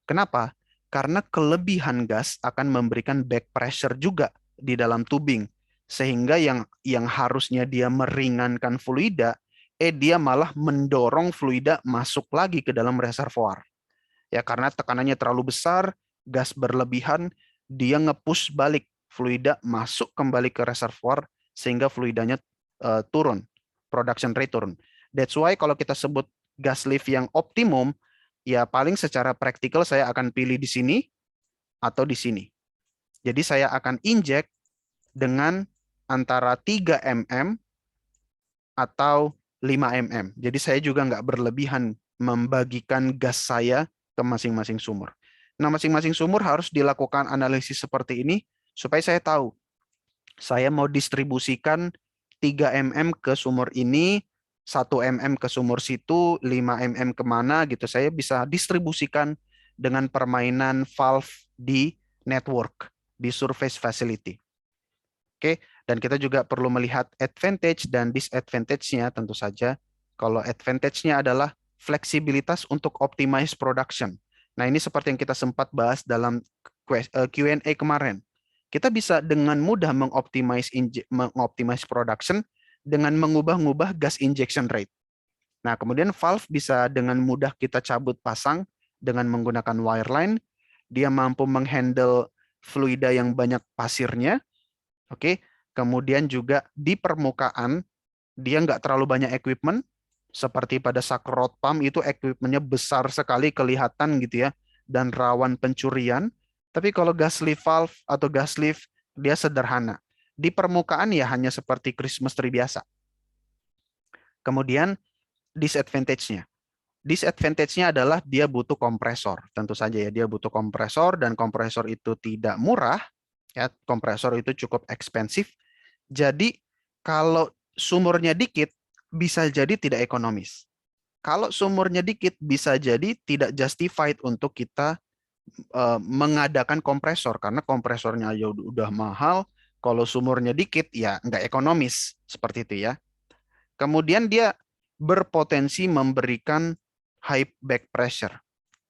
Kenapa? Karena kelebihan gas akan memberikan back pressure juga di dalam tubing. Sehingga yang harusnya dia meringankan fluida, dia malah mendorong fluida masuk lagi ke dalam reservoir. Ya, karena tekanannya terlalu besar, gas berlebihan, dia nge-push balik fluida masuk kembali ke reservoir sehingga fluidanya turun, production rate turun. That's why kalau kita sebut gas lift yang optimum, ya paling secara praktikal saya akan pilih di sini atau di sini. Jadi saya akan inject dengan antara 3 mm atau 5 mm. Jadi saya juga nggak berlebihan membagikan gas saya ke masing-masing sumur. Nah, masing-masing sumur harus dilakukan analisis seperti ini supaya saya tahu saya mau distribusikan 3 mm ke sumur ini, 1 mm ke sumur situ, 5 mm kemana gitu. Saya bisa distribusikan dengan permainan valve di network, di surface facility. Oke, dan kita juga perlu melihat advantage dan disadvantage-nya tentu saja. Kalau advantage-nya adalah fleksibilitas untuk optimize production. Nah, ini seperti yang kita sempat bahas dalam Q&A kemarin. Kita bisa dengan mudah mengoptimize production dengan mengubah-ubah gas injection rate. Nah, kemudian valve bisa dengan mudah kita cabut pasang dengan menggunakan wireline. Dia mampu menghandle fluida yang banyak pasirnya. Oke, kemudian juga di permukaan dia nggak terlalu banyak equipment seperti pada sakrot pump itu equipmentnya besar sekali kelihatan gitu ya dan rawan pencurian. Tapi kalau gas lift valve atau gas lift dia sederhana. Di permukaan ya hanya seperti Christmas tree biasa. Kemudian disadvantage-nya. Disadvantage-nya adalah dia butuh kompresor. Tentu saja ya dia butuh kompresor dan kompresor itu tidak murah. Ya, kompresor itu cukup ekspensif. Jadi kalau sumurnya dikit bisa jadi tidak ekonomis. Kalau sumurnya dikit bisa jadi tidak justified untuk kita mengadakan kompresor karena kompresornya aja udah mahal. Kalau sumurnya dikit ya nggak ekonomis seperti itu ya. Kemudian dia berpotensi memberikan high back pressure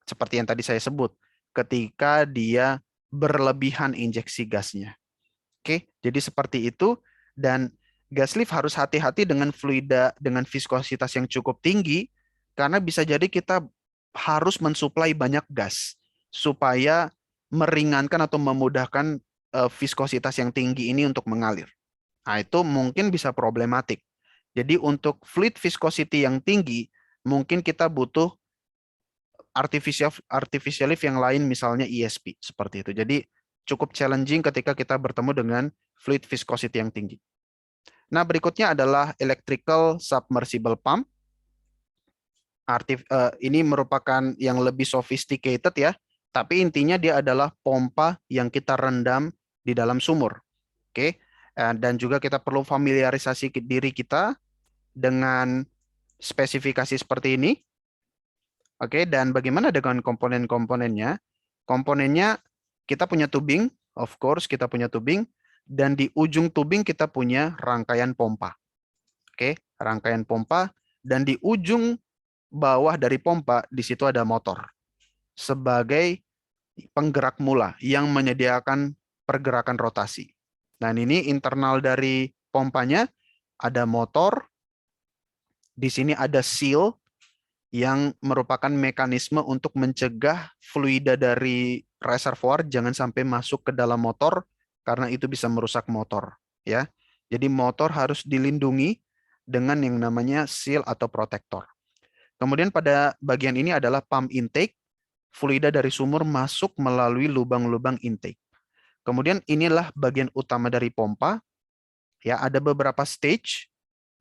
seperti yang tadi saya sebut ketika dia berlebihan injeksi gasnya. Oke, jadi seperti itu dan Gas lift harus hati-hati dengan fluida dengan viskositas yang cukup tinggi, karena bisa jadi kita harus mensuplai banyak gas supaya meringankan atau memudahkan viskositas yang tinggi ini untuk mengalir. Nah, itu mungkin bisa problematik. Jadi untuk fluid viscosity yang tinggi, mungkin kita butuh artificial lift yang lain, misalnya ESP seperti itu. Jadi cukup challenging ketika kita bertemu dengan fluid viscosity yang tinggi. Nah, berikutnya adalah electrical submersible pump. Ini merupakan yang lebih sophisticated ya, tapi intinya dia adalah pompa yang kita rendam di dalam sumur. Oke, dan juga kita perlu familiarisasi diri kita dengan spesifikasi seperti ini. Oke, dan bagaimana dengan komponen-komponennya? Komponennya kita punya tubing, of course kita punya tubing, dan di ujung tubing kita punya rangkaian pompa. Oke, rangkaian pompa, dan di ujung bawah dari pompa di situ ada motor sebagai penggerak mula yang menyediakan pergerakan rotasi. Dan ini internal dari pompanya ada motor, di sini ada seal yang merupakan mekanisme untuk mencegah fluida dari reservoir jangan sampai masuk ke dalam motor karena itu bisa merusak motor, ya. Jadi motor harus dilindungi dengan yang namanya seal atau protektor. Kemudian pada bagian ini adalah pump intake, fluida dari sumur masuk melalui lubang-lubang intake. Kemudian inilah bagian utama dari pompa, ya, ada beberapa stage.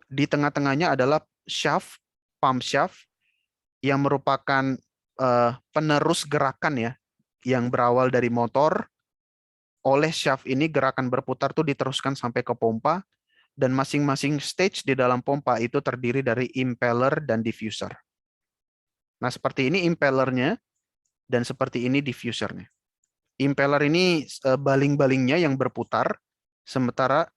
Di tengah-tengahnya adalah shaft, pump shaft yang merupakan penerus gerakan ya, yang berawal dari motor. Oleh shaft ini gerakan berputar tuh diteruskan sampai ke pompa, dan masing-masing stage di dalam pompa itu terdiri dari impeller dan diffuser. Nah, seperti ini impellernya dan seperti ini diffusernya. Impeller ini baling-balingnya yang berputar, sementara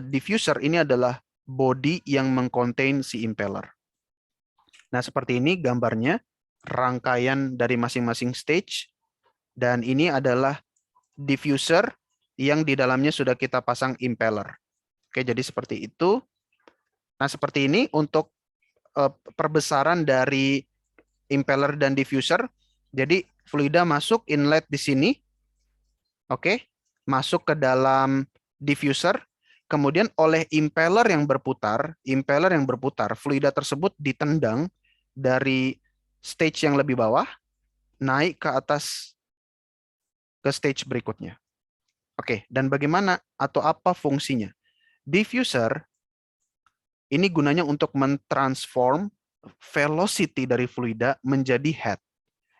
diffuser ini adalah body yang mengcontain si impeller. Nah, seperti ini gambarnya, rangkaian dari masing-masing stage, dan ini adalah diffuser yang di dalamnya sudah kita pasang impeller. Oke, jadi seperti itu. Nah, seperti ini untuk perbesaran dari impeller dan diffuser. Jadi fluida masuk inlet di sini, oke, masuk ke dalam diffuser, kemudian oleh impeller yang berputar, fluida tersebut ditendang dari stage yang lebih bawah, naik ke atas ke stage berikutnya. Oke, dan bagaimana atau apa fungsinya? Diffuser ini gunanya untuk mentransform velocity dari fluida menjadi head.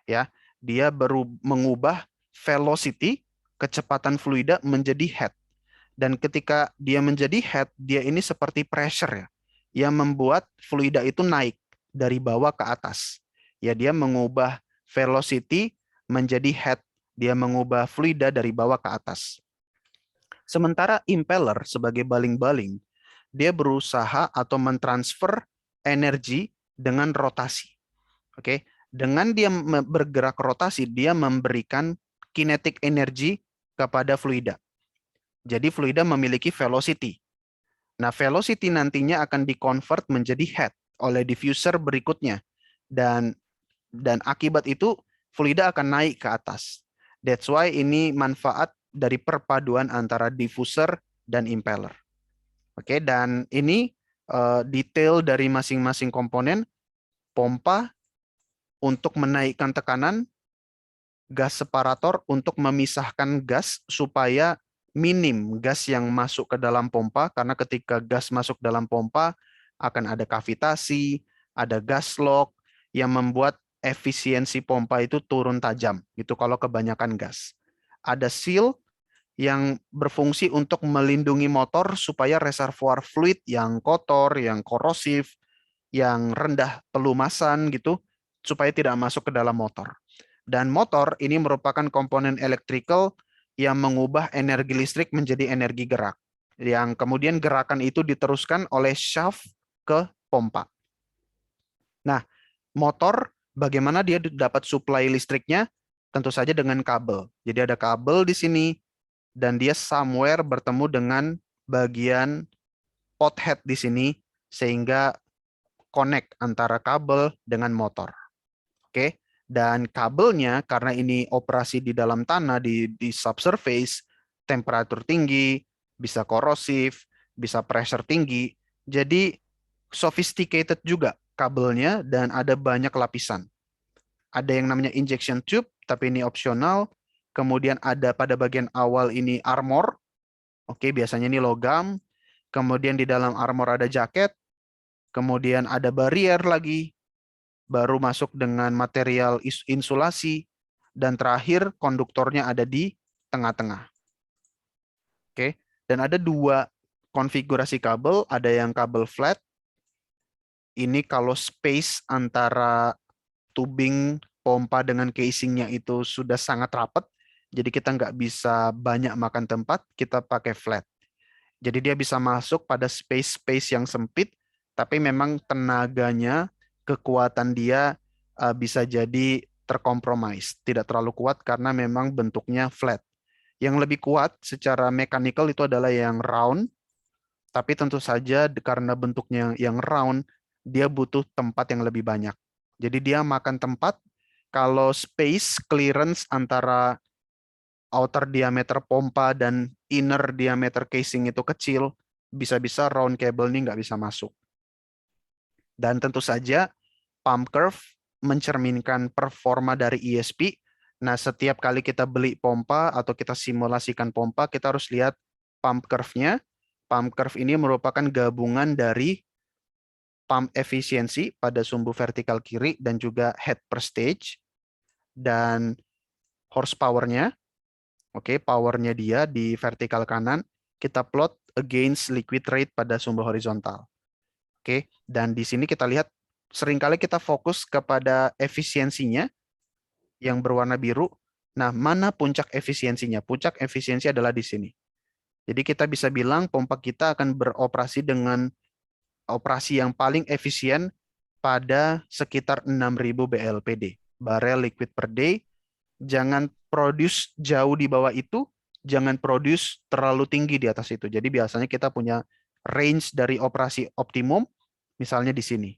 Ya, dia baru mengubah velocity, kecepatan fluida menjadi head. Dan ketika dia menjadi head, dia ini seperti pressure ya, yang membuat fluida itu naik dari bawah ke atas. Ya, dia mengubah velocity menjadi head, dia mengubah fluida dari bawah ke atas. Sementara impeller sebagai baling-baling, dia berusaha atau mentransfer energi dengan rotasi. Oke, dengan dia bergerak rotasi, dia memberikan kinetic energy kepada fluida. Jadi fluida memiliki velocity. Nah, velocity nantinya akan di-convert menjadi head oleh diffuser berikutnya. Dan akibat itu fluida akan naik ke atas. That's why ini manfaat dari perpaduan antara diffuser dan impeller. Oke, dan ini detail dari masing-masing komponen. Pompa untuk menaikkan tekanan, gas separator untuk memisahkan gas supaya minim gas yang masuk ke dalam pompa, karena ketika gas masuk dalam pompa akan ada kavitasi, ada gas lock yang membuat efisiensi pompa itu turun tajam gitu kalau kebanyakan gas. Ada seal yang berfungsi untuk melindungi motor supaya reservoir fluid yang kotor, yang korosif, yang rendah pelumasan gitu, supaya tidak masuk ke dalam motor. Dan motor ini merupakan komponen elektrikal yang mengubah energi listrik menjadi energi gerak. Yang kemudian gerakan itu diteruskan oleh shaft ke pompa. Nah, motor bagaimana dia dapat suplai listriknya? Tentu saja dengan kabel. Jadi ada kabel di sini dan dia somewhere bertemu dengan bagian pot head di sini sehingga connect antara kabel dengan motor. Oke. Dan kabelnya karena ini operasi di dalam tanah di subsurface, temperatur tinggi, bisa korosif, bisa pressure tinggi. Jadi sophisticated juga kabelnya dan ada banyak lapisan. Ada yang namanya injection tube, tapi ini opsional. Kemudian ada pada bagian awal ini armor. Oke, biasanya ini logam. Kemudian di dalam armor ada jaket. Kemudian ada barrier lagi. Baru masuk dengan material insulasi. Dan terakhir konduktornya ada di tengah-tengah. Oke, dan ada dua konfigurasi kabel. Ada yang kabel flat. Ini kalau space antara tubing pompa dengan casingnya itu sudah sangat rapat, jadi kita nggak bisa banyak makan tempat, kita pakai flat. Jadi dia bisa masuk pada space-space yang sempit, tapi memang tenaganya, kekuatan dia bisa jadi terkompromis, tidak terlalu kuat karena memang bentuknya flat. Yang lebih kuat secara mechanical itu adalah yang round, tapi tentu saja karena bentuknya yang round, dia butuh tempat yang lebih banyak. Jadi dia makan tempat, kalau space clearance antara outer diameter pompa dan inner diameter casing itu kecil, bisa-bisa round cable ini nggak bisa masuk. Dan tentu saja pump curve mencerminkan performa dari ESP. Nah, setiap kali kita beli pompa atau kita simulasikan pompa, kita harus lihat pump curve-nya. Pump curve ini merupakan gabungan dari pump efisiensi pada sumbu vertikal kiri dan juga head per stage dan horsepower-nya. Oke, power-nya dia di vertikal kanan kita plot against liquid rate pada sumbu horizontal. Oke, dan di sini kita lihat seringkali kita fokus kepada efisiensinya yang berwarna biru. Nah, mana puncak efisiensinya? Puncak efisiensi adalah di sini. Jadi kita bisa bilang pompa kita akan beroperasi dengan operasi yang paling efisien pada sekitar 6.000 BLPD, barel liquid per day. Jangan produce jauh di bawah itu, jangan produce terlalu tinggi di atas itu. Jadi biasanya kita punya range dari operasi optimum, misalnya di sini.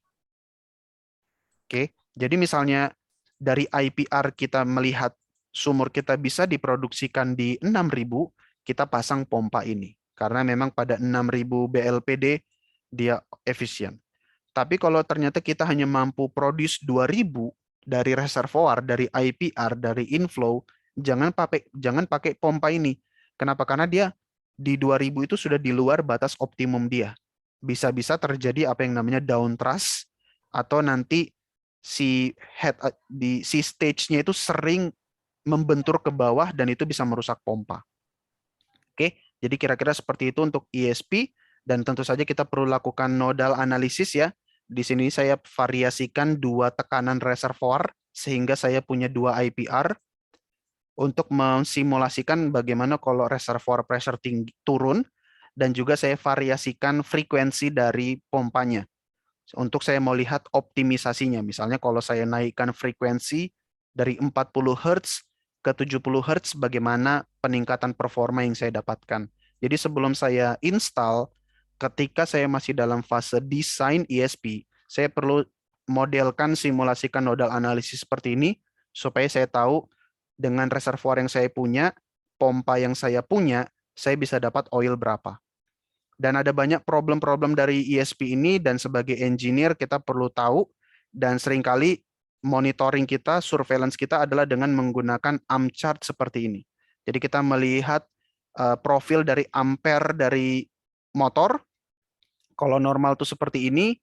Oke, jadi misalnya dari IPR kita melihat sumur kita bisa diproduksikan di 6.000, kita pasang pompa ini. Karena memang pada 6.000 BLPD dia efisien. Tapi kalau ternyata kita hanya mampu produce 2.000 dari reservoir, dari IPR, dari inflow, jangan pakai pompa ini. Kenapa? Karena dia di 2.000 itu sudah di luar batas optimum dia. Bisa-bisa terjadi apa yang namanya down thrust, atau nanti si head si stage-nya itu sering membentur ke bawah dan itu bisa merusak pompa. Oke, jadi kira-kira seperti itu untuk ESP, dan tentu saja kita perlu lakukan nodal analisis ya. Di sini saya variasikan dua tekanan reservoir sehingga saya punya dua IPR untuk mensimulasikan bagaimana kalau reservoir pressure tinggi turun, dan juga saya variasikan frekuensi dari pompanya. Untuk saya mau lihat optimisasinya. Misalnya kalau saya naikkan frekuensi dari 40 Hz ke 70 Hz, bagaimana peningkatan performa yang saya dapatkan. Jadi sebelum saya install, ketika saya masih dalam fase desain ESP, saya perlu modelkan, simulasikan nodal analisis seperti ini, supaya saya tahu dengan reservoir yang saya punya, pompa yang saya punya, saya bisa dapat oil berapa. Dan ada banyak problem-problem dari ESP ini, dan sebagai engineer kita perlu tahu, dan seringkali monitoring kita, surveillance kita adalah dengan menggunakan AMP chart seperti ini. Jadi kita melihat profil dari ampere dari motor. Kalau normal tuh seperti ini,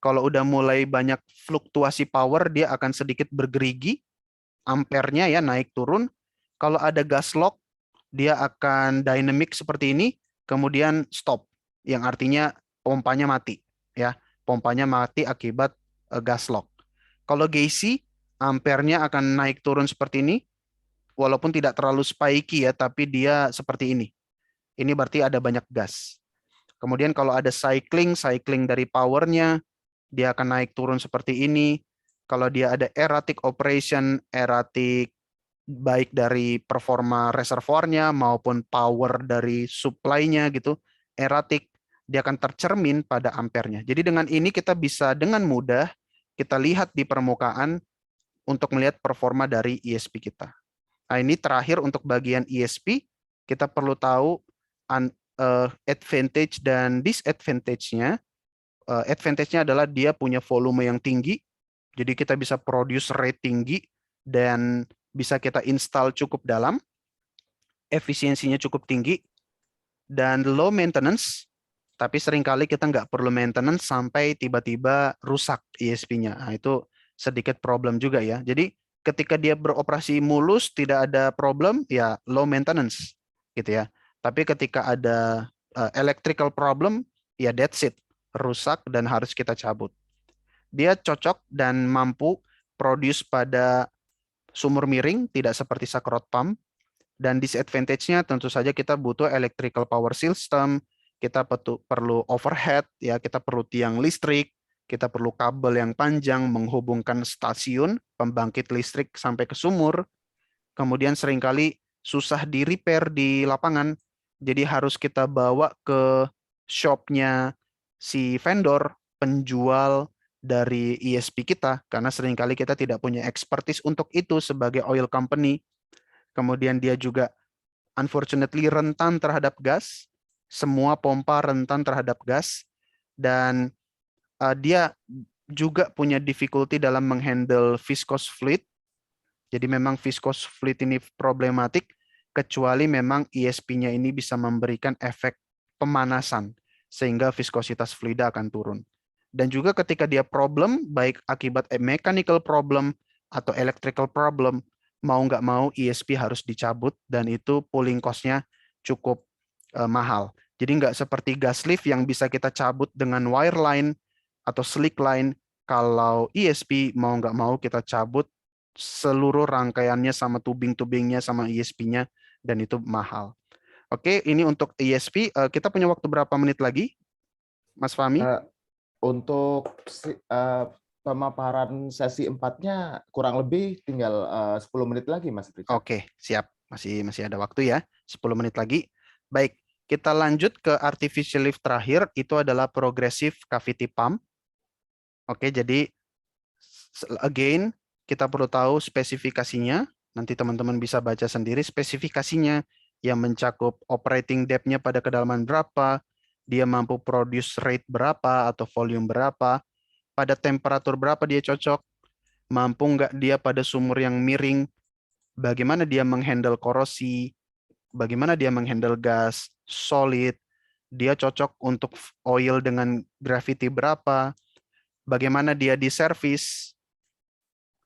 kalau udah mulai banyak fluktuasi power, dia akan sedikit bergerigi, ampernya ya naik turun. Kalau ada gas lock, dia akan dynamic seperti ini, kemudian stop, yang artinya pompanya mati ya. Pompanya mati akibat gas lock. Kalau Gacy, ampernya akan naik turun seperti ini, walaupun tidak terlalu spiky ya, tapi dia seperti ini. Ini berarti ada banyak gas. Kemudian kalau ada cycling dari powernya, dia akan naik turun seperti ini. Kalau dia ada erratic operation, erratic baik dari performa reservoirnya maupun power dari supply-nya gitu, erratic, dia akan tercermin pada ampernya. Jadi dengan ini kita bisa dengan mudah kita lihat di permukaan untuk melihat performa dari ESP kita. Nah, ini terakhir untuk bagian ESP, kita perlu tahu advantage dan disadvantage-nya. Advantage-nya adalah dia punya volume yang tinggi, jadi kita bisa produce rate tinggi dan bisa kita install cukup dalam, efisiensinya cukup tinggi, dan low maintenance, tapi seringkali kita nggak perlu maintenance sampai tiba-tiba rusak ESP-nya. Nah, itu sedikit problem juga ya. Jadi ketika dia beroperasi mulus, tidak ada problem, ya low maintenance gitu ya. Tapi ketika ada electrical problem, ya that's it, rusak dan harus kita cabut. Dia cocok dan mampu produce pada sumur miring, tidak seperti sakrot pump. Dan disadvantage-nya tentu saja kita butuh electrical power system, kita perlu overhead, ya, kita perlu tiang listrik, kita perlu kabel yang panjang menghubungkan stasiun pembangkit listrik sampai ke sumur. Kemudian seringkali susah di repair di lapangan, jadi harus kita bawa ke shop-nya si vendor, penjual dari ESP kita, karena seringkali kita tidak punya expertise untuk itu sebagai oil company. Kemudian dia juga unfortunately rentan terhadap gas, semua pompa rentan terhadap gas, dan dia juga punya difficulty dalam menghandle viscous fluid. Jadi memang viscous fluid ini problematik, kecuali memang ESP-nya ini bisa memberikan efek pemanasan, sehingga viskositas fluida akan turun. Dan juga ketika dia problem, baik akibat mechanical problem atau electrical problem, mau nggak mau ESP harus dicabut, dan itu pulling cost-nya cukup mahal. Jadi nggak seperti gas lift yang bisa kita cabut dengan wire line atau slick line. Kalau ESP mau nggak mau kita cabut seluruh rangkaiannya sama tubing-tubingnya sama ESP-nya, dan itu mahal. Oke, ini untuk ESP. Kita punya waktu berapa menit lagi, Mas Fahmi? Untuk pemaparan sesi 4-nya kurang lebih tinggal 10 menit lagi, Mas Richard. Oke, siap. Masih ada waktu ya, 10 menit lagi. Baik, kita lanjut ke artificial lift terakhir, itu adalah progressive cavity pump. Oke, jadi again, kita perlu tahu spesifikasinya. Nanti teman-teman bisa baca sendiri spesifikasinya yang mencakup operating depth-nya pada kedalaman berapa, dia mampu produce rate berapa atau volume berapa, pada temperatur berapa dia cocok, mampu nggak dia pada sumur yang miring, bagaimana dia menghandle korosi, bagaimana dia menghandle gas, solid, dia cocok untuk oil dengan gravity berapa, bagaimana dia di service,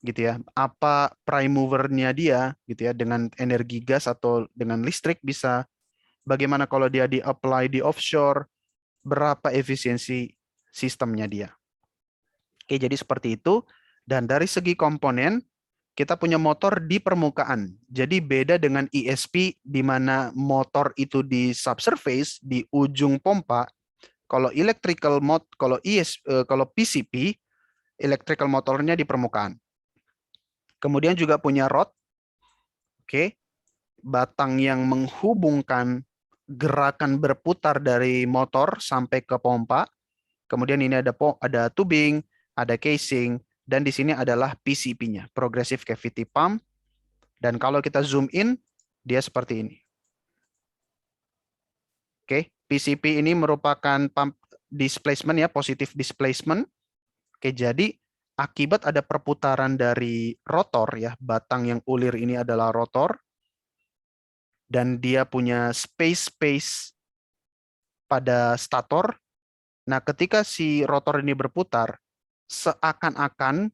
gitu ya, apa prime mover-nya dia, gitu ya, dengan energi gas atau dengan listrik bisa, bagaimana kalau dia di apply di offshore, berapa efisiensi sistemnya dia. Oke, jadi seperti itu. Dan dari segi komponen, kita punya motor di permukaan. Jadi beda dengan ESP di mana motor itu di subsurface, di ujung pompa. Kalau electrical kalau PCP, electrical motornya di permukaan. Kemudian juga punya rod, oke, batang yang menghubungkan gerakan berputar dari motor sampai ke pompa. Kemudian ini ada tubing, ada casing, dan di sini adalah PCP-nya, Progressive Cavity Pump. Dan kalau kita zoom in, dia seperti ini. Oke, PCP ini merupakan pump displacement ya, positive displacement. Oke, jadi akibat ada perputaran dari rotor ya, batang yang ulir ini adalah rotor, dan dia punya space pada stator. Nah, ketika si rotor ini berputar, seakan-akan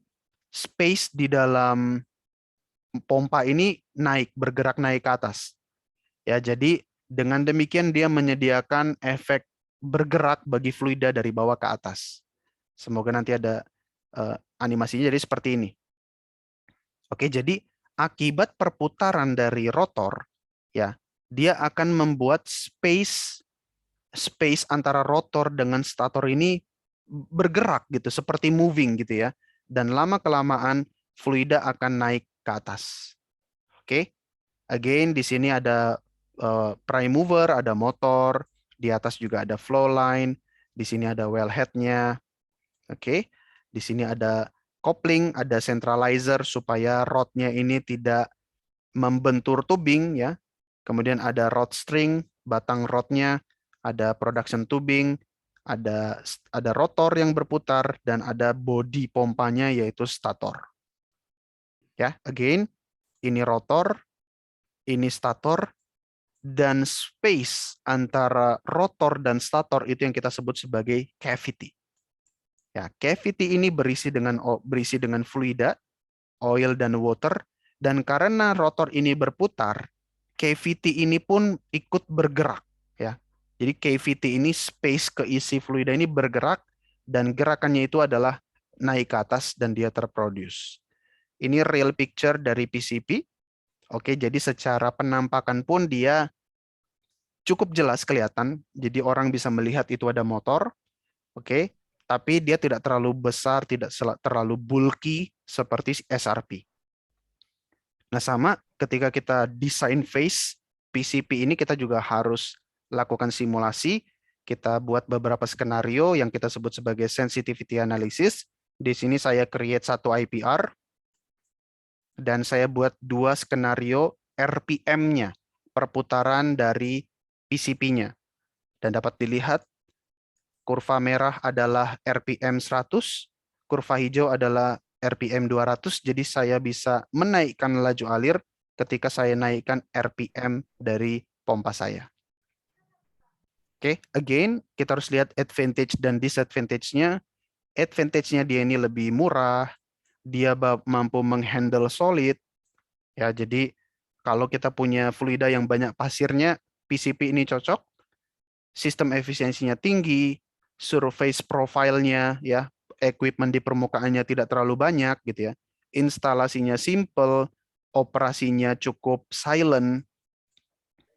space di dalam pompa ini bergerak naik ke atas. Ya, jadi dengan demikian dia menyediakan efek bergerak bagi fluida dari bawah ke atas. Semoga nanti ada animasinya jadi seperti ini. Oke, jadi akibat perputaran dari rotor, ya, dia akan membuat space antara rotor dengan stator ini bergerak gitu, seperti moving gitu ya. Dan lama-kelamaan fluida akan naik ke atas. Oke, again di sini ada prime mover, ada motor, Di atas juga ada flow line. Di sini ada wellhead-nya. Oke. Di sini ada coupling, ada centralizer supaya rodnya ini tidak membentur tubing ya. Kemudian ada rod string, batang rodnya, ada production tubing, ada rotor yang berputar, dan ada bodi pompanya yaitu stator. Ya, again, ini rotor, ini stator, dan space antara rotor dan stator itu yang kita sebut sebagai cavity. Ya, cavity ini berisi dengan fluida, oil dan water, dan karena rotor ini berputar, cavity ini pun ikut bergerak ya. Jadi cavity ini space keisi fluida ini bergerak dan gerakannya itu adalah naik ke atas dan dia terproduce. Ini real picture dari PCP. Oke, jadi secara penampakan pun dia cukup jelas kelihatan. Jadi orang bisa melihat itu ada motor. Oke, tapi dia tidak terlalu besar, tidak terlalu bulky seperti SRP. Nah, sama ketika kita desain phase PCP ini kita juga harus lakukan simulasi. Kita buat beberapa skenario yang kita sebut sebagai sensitivity analysis. Di sini saya create satu IPR dan saya buat 2 skenario RPM-nya, perputaran dari PCP-nya. Dan dapat dilihat kurva merah adalah RPM 100, kurva hijau adalah RPM 200, jadi saya bisa menaikkan laju alir ketika saya naikkan RPM dari pompa saya. Oke, again, kita harus lihat advantage dan disadvantage-nya. Advantage-nya dia ini lebih murah, dia mampu menghandle solid. Ya, jadi kalau kita punya fluida yang banyak pasirnya, PCP ini cocok. Sistem efisiensinya tinggi, surface profile-nya ya, equipment di permukaannya tidak terlalu banyak gitu ya. Instalasinya simple, operasinya cukup silent,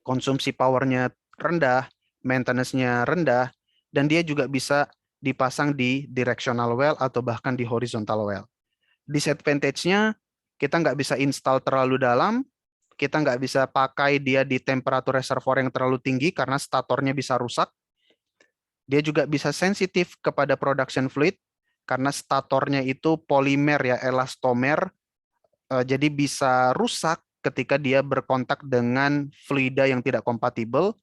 konsumsi powernya rendah, maintenance-nya rendah, dan dia juga bisa dipasang di directional well atau bahkan di horizontal well. Disadvantage-nya, kita nggak bisa install terlalu dalam, kita nggak bisa pakai dia di temperatur reservoir yang terlalu tinggi karena statornya bisa rusak. Dia juga bisa sensitif kepada production fluid karena statornya itu polimer ya, elastomer, jadi bisa rusak ketika dia berkontak dengan fluida yang tidak kompatibel.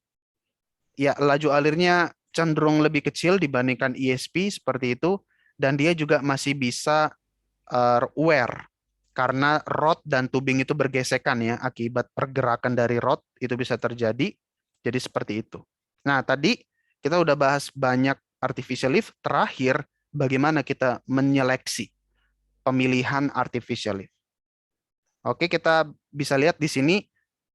Ya, laju alirnya cenderung lebih kecil dibandingkan ESP seperti itu, dan dia juga masih bisa wear karena rod dan tubing itu bergesekan ya, akibat pergerakan dari rod itu bisa terjadi. Jadi seperti itu. Nah, tadi kita udah bahas banyak artificial lift. Terakhir, bagaimana kita menyeleksi pemilihan artificial lift. Oke, kita bisa lihat di sini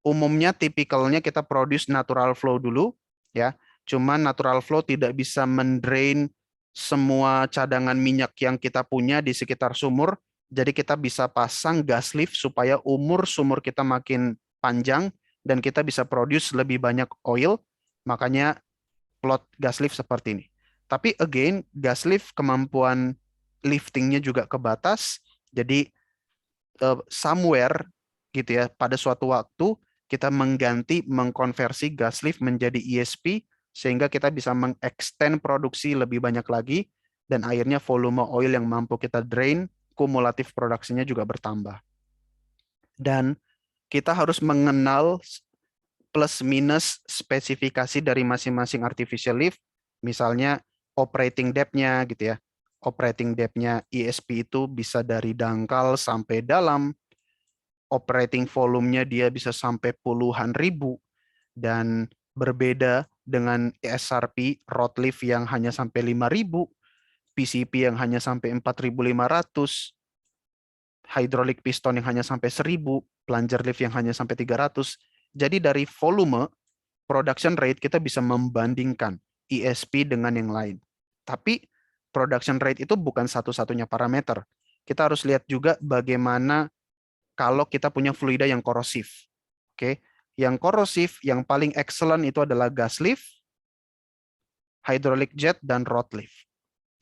umumnya tipikalnya kita produce natural flow dulu ya. Cuman natural flow tidak bisa mendrain semua cadangan minyak yang kita punya di sekitar sumur. Jadi kita bisa pasang gas lift supaya umur sumur kita makin panjang dan kita bisa produce lebih banyak oil. Makanya plot gas lift seperti ini. Tapi again, gas lift kemampuan liftingnya juga kebatas. Jadi somewhere gitu ya, pada suatu waktu kita mengkonversi gas lift menjadi ESP sehingga kita bisa mengextend produksi lebih banyak lagi dan akhirnya volume oil yang mampu kita drain, kumulatif produksinya juga bertambah. Dan kita harus mengenal plus minus spesifikasi dari masing-masing artificial lift, misalnya operating depth-nya gitu ya. Operating depth-nya ESP itu bisa dari dangkal sampai dalam, operating volume-nya dia bisa sampai puluhan ribu, dan berbeda dengan SRP rod lift yang hanya sampai 5.000, PCP yang hanya sampai 4.500, hydraulic piston yang hanya sampai 1.000, plunger lift yang hanya sampai 300. Jadi dari volume, production rate kita bisa membandingkan ESP dengan yang lain. Tapi production rate itu bukan satu-satunya parameter. Kita harus lihat juga bagaimana kalau kita punya fluida yang korosif. Oke, yang korosif yang paling excellent itu adalah gas lift, hydraulic jet, dan rod lift.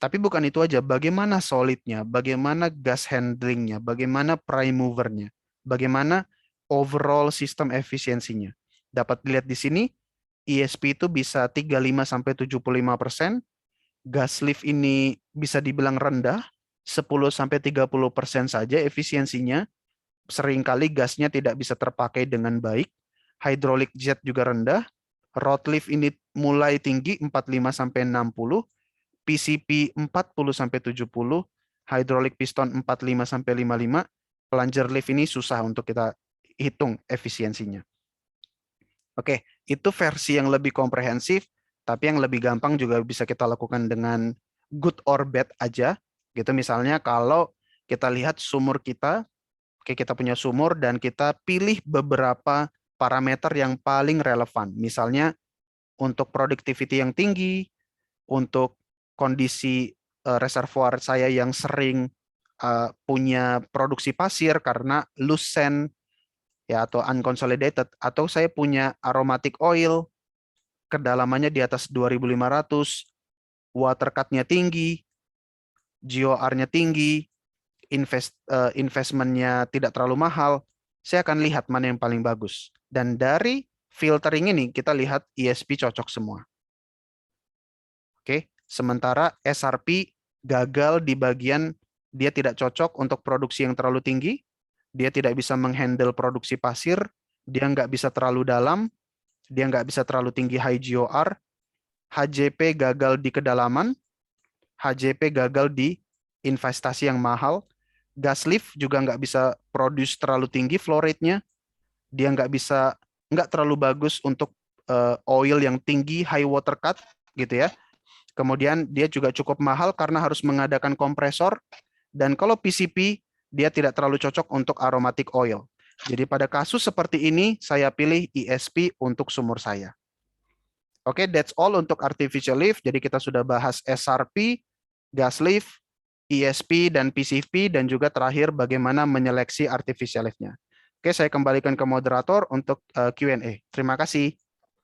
Tapi bukan itu aja, bagaimana solidnya, bagaimana gas handlingnya, bagaimana prime movernya, bagaimana overall sistem efisiensinya. Dapat dilihat di sini, ESP itu bisa 35-75%, gas lift ini bisa dibilang rendah, 10-30% saja efisiensinya, seringkali gasnya tidak bisa terpakai dengan baik, hydraulic jet juga rendah, rod lift ini mulai tinggi 45-60, PCP 40-70, hydraulic piston 45-55, plunger lift ini susah untuk kita hitung efisiensinya. Oke, itu versi yang lebih komprehensif, tapi yang lebih gampang juga bisa kita lakukan dengan good or bad aja. Gitu misalnya kalau kita lihat sumur kita, oke kita punya sumur dan kita pilih beberapa parameter yang paling relevan. Misalnya untuk productivity yang tinggi, untuk kondisi reservoir saya yang sering punya produksi pasir karena loose sand ya atau unconsolidated, atau saya punya aromatic oil kedalamannya di atas 2.500, water cut-nya tinggi, GOR-nya tinggi, investment-nya tidak terlalu mahal, saya akan lihat mana yang paling bagus. Dan dari filtering ini kita lihat ESP cocok semua. Oke, sementara SRP gagal di bagian dia tidak cocok untuk produksi yang terlalu tinggi, dia tidak bisa menghandle produksi pasir, dia nggak bisa terlalu dalam, dia nggak bisa terlalu tinggi high GOR, HJP gagal di kedalaman, HJP gagal di investasi yang mahal, gas lift juga nggak bisa produce terlalu tinggi flow rate-nya, dia nggak terlalu bagus untuk oil yang tinggi high water cut gitu ya. Kemudian dia juga cukup mahal karena harus mengadakan kompresor, dan kalau PCP dia tidak terlalu cocok untuk aromatic oil. Jadi pada kasus seperti ini saya pilih ESP untuk sumur saya. Oke, that's all untuk artificial lift. Jadi kita sudah bahas SRP, gas lift, ESP, dan PCP, dan juga terakhir bagaimana menyeleksi artificial lift-nya. Oke, saya kembalikan ke moderator untuk Q&A. Terima kasih.